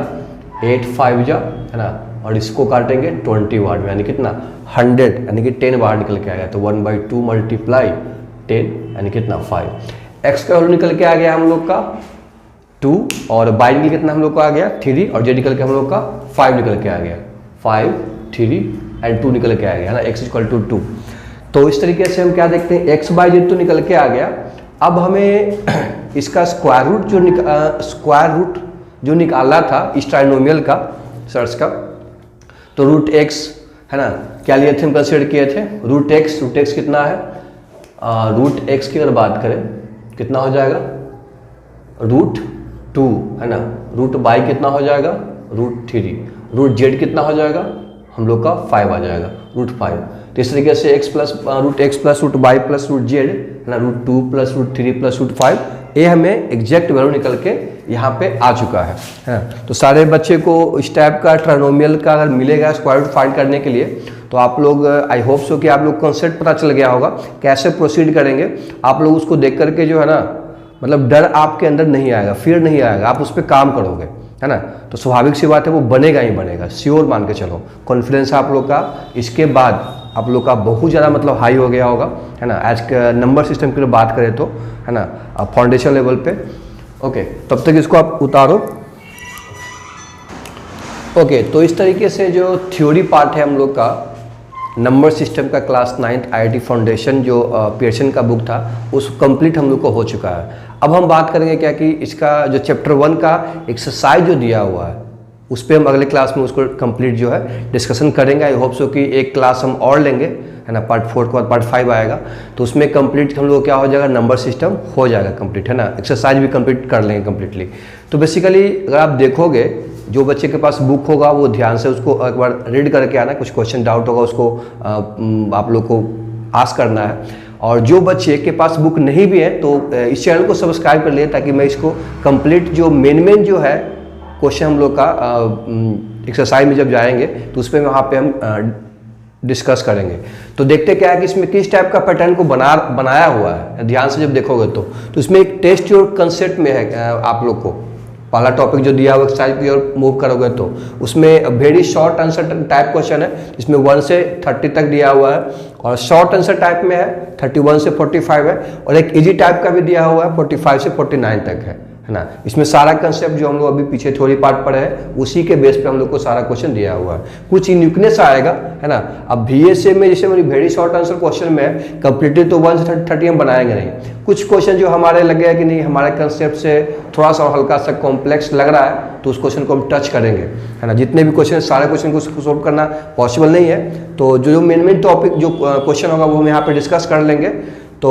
8 5 जा, है ना, और इसको काटेंगे 20 बार में, यानी कितना 100, यानी कि 10 बाहर निकल के आ गया, तो 1/2 मल्टीप्लाई 10 यानी कितना 5। एक्स का वैल्यू निकल के आ गया हम लोग का 2, और बाई निकल कितना हम लोग को आ गया 3, और जेड निकल के हम लोग का 5 निकल के आ गया, 5 3 एंड 2 निकल के आ गया, है ना, एक्स इक्वल टू 2। तो इस तरीके से हम क्या देखते हैं, एक्स बाई जेड तो निकल के आ गया, अब हमें इसका स्क्वायर रूट जो निकालना था इस ट्राइनोमियल का सर्च का, तो रूट एक्स है ना, क्या लिए थे हम, कंसिडर किए थे रूट एक्स कितना है, रूट एक्स की अगर बात करें कितना हो जाएगा, रूट 2 है ना, रूट बाई कितना हो जाएगा, रूट 3, रूट जेड कितना हो जाएगा हम लोग का 5 आ जाएगा, रूट 5। तो इस तरीके से root x plus root y plus root z है ना, root 2 plus root 3 plus root 5, ये हमें एग्जैक्ट वैल्यू निकल के यहाँ पे आ चुका है ना। तो सारे बच्चे को इस टाइप का ट्राइनोमियल का अगर मिलेगा स्क्वायर रूट फाइंड करने के लिए, तो आप लोग आई होप सो कि आप लोग कॉन्सेप्ट पता चल गया होगा कैसे प्रोसीड करेंगे। आप लोग उसको देख करके जो है ना, मतलब डर आपके अंदर नहीं आएगा, फियर नहीं आएगा, आप उस पर काम करोगे है ना। तो स्वाभाविक सी बात है वो बनेगा ही बनेगा, श्योर मान के चलो। कॉन्फिडेंस आप लोग का इसके बाद आप लोग का बहुत ज़्यादा मतलब हाई हो गया होगा है ना। एज नंबर सिस्टम की बात करें तो है ना, फाउंडेशन लेवल पे। ओके, तब तक इसको आप उतारो। ओके, तो इस तरीके से जो थ्योरी पार्ट है हम लोग का नंबर सिस्टम का क्लास 9th IIT फाउंडेशन जो पियर्सन का बुक था उस कंप्लीट हम लोग को हो चुका है। अब हम बात करेंगे क्या कि इसका जो चैप्टर 1 का एक्सरसाइज जो दिया हुआ है उस पर हम अगले क्लास में उसको कंप्लीट जो है डिस्कशन करेंगे। आई होप सो कि एक क्लास हम और लेंगे है ना, पार्ट 4 के बाद पार्ट 5 आएगा, तो उसमें कंप्लीट हम लोग क्या हो जाएगा, नंबर सिस्टम हो जाएगा कंप्लीट है ना, एक्सरसाइज भी कंप्लीट कर लेंगे कंप्लीटली। तो बेसिकली अगर आप देखोगे जो बच्चे के पास बुक होगा वो ध्यान से उसको एक बार रीड करके आना, कुछ क्वेश्चन डाउट होगा उसको आप लोग को आस्क करना है। और जो बच्चे के पास बुक नहीं भी है तो इस चैनल को सब्सक्राइब कर लिए ताकि मैं इसको कंप्लीट जो मेन जो है क्वेश्चन हम लोग का एक्सरसाइज में जब जाएंगे तो उस पर वहाँ पे हम डिस्कस करेंगे। तो देखते क्या है कि इसमें किस टाइप का पैटर्न को बनाया हुआ है, ध्यान से जब देखोगे तो इसमें एक टेस्ट योर कंसेप्ट में है। आप लोग को पहला टॉपिक जो दिया हुआ एक्सरसाइज की ओर मूव करोगे तो उसमें very short answer type question है, जिसमें 1 से 30 तक दिया हुआ है, और शॉर्ट आंसर टाइप में है 31 से 45 है, और एक इजी टाइप का भी दिया हुआ है 45 से 49 तक है ना। इसमें सारा कंसेप्ट जो हम लोग अभी पीछे थ्योरी पार्ट पढ़े हैं उसी के बेस पे हम लोग को सारा क्वेश्चन दिया हुआ है। कुछ यूनिकनेस आएगा है ना। अब VSA में जैसे मेरी वेरी शॉर्ट आंसर क्वेश्चन में कंप्लीटली तो 1 से 30 हम बनाएंगे नहीं, कुछ क्वेश्चन जो हमारे लगेगा कि नहीं हमारे कंसेप्ट से थोड़ा सा हल्का सा कॉम्प्लेक्स लग रहा है तो उस क्वेश्चन को हम टच करेंगे है ना। जितने भी क्वेश्चन सारे क्वेश्चन को सोल्व करना पॉसिबल नहीं है, तो जो मेन टॉपिक जो क्वेश्चन होगा वो हम यहाँ पे डिस्कस कर लेंगे। तो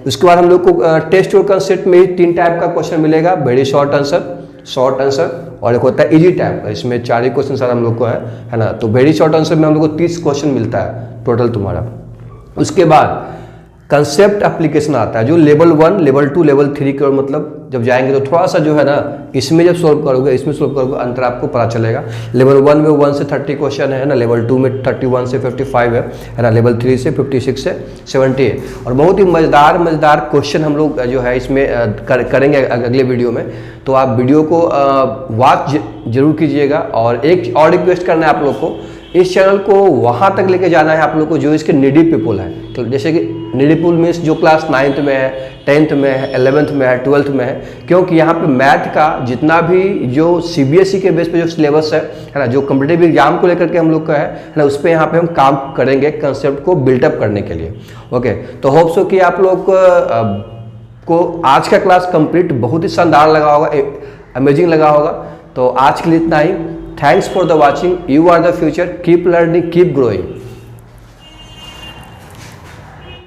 उसके बाद हम लोग को टेस्ट और कंसेप्ट में ही 3 टाइप का क्वेश्चन मिलेगा, वेरी शॉर्ट आंसर और एक होता है इजी टाइप का। इसमें 4 ही क्वेश्चन सारा हम लोग को है ना। तो वेरी शॉर्ट आंसर में हम लोग को 30 क्वेश्चन मिलता है टोटल तुम्हारा। उसके बाद कंसेप्ट एप्लीकेशन आता है जो लेवल 1, लेवल 2, लेवल 3 के, और मतलब जब जाएंगे तो थोड़ा सा जो है ना इसमें जब सोल्व करोगे इसमें सोल्व करोगे अंतर आपको पता चलेगा। लेवल 1 में 1 से 30 क्वेश्चन है ना, लेवल 2 में 31 से 55 है ना, लेवल 3 से 56 से 70 है। और बहुत ही मज़ेदार क्वेश्चन हम लोग जो है इसमें करेंगे अगले वीडियो में। तो आप वीडियो को वॉच जरूर कीजिएगा। और एक और रिक्वेस्ट करना है आप लोग को, इस चैनल को वहाँ तक लेके जाना है आप लोग को जो इसके नीडी पीपल है। तो जैसे कि नीडी पीपल मीन्स जो क्लास 9th में है, 10th में है, 11th में है, 12th में है, क्योंकि यहाँ पे मैथ का जितना भी जो CBSE के बेस पे जो सिलेबस है ना, जो कॉम्पिटिटिव एग्जाम को लेकर के हम लोग का है ना, उस पर यहाँ पे हम काम करेंगे कंसेप्ट को बिल्टअप करने के लिए। ओके, तो होप सो कि आप लोग को आज का क्लास कंप्लीट बहुत ही शानदार लगा होगा, अमेजिंग लगा होगा। तो आज के लिए इतना ही। Thanks for the watching. You are the future. Keep learning, keep growing.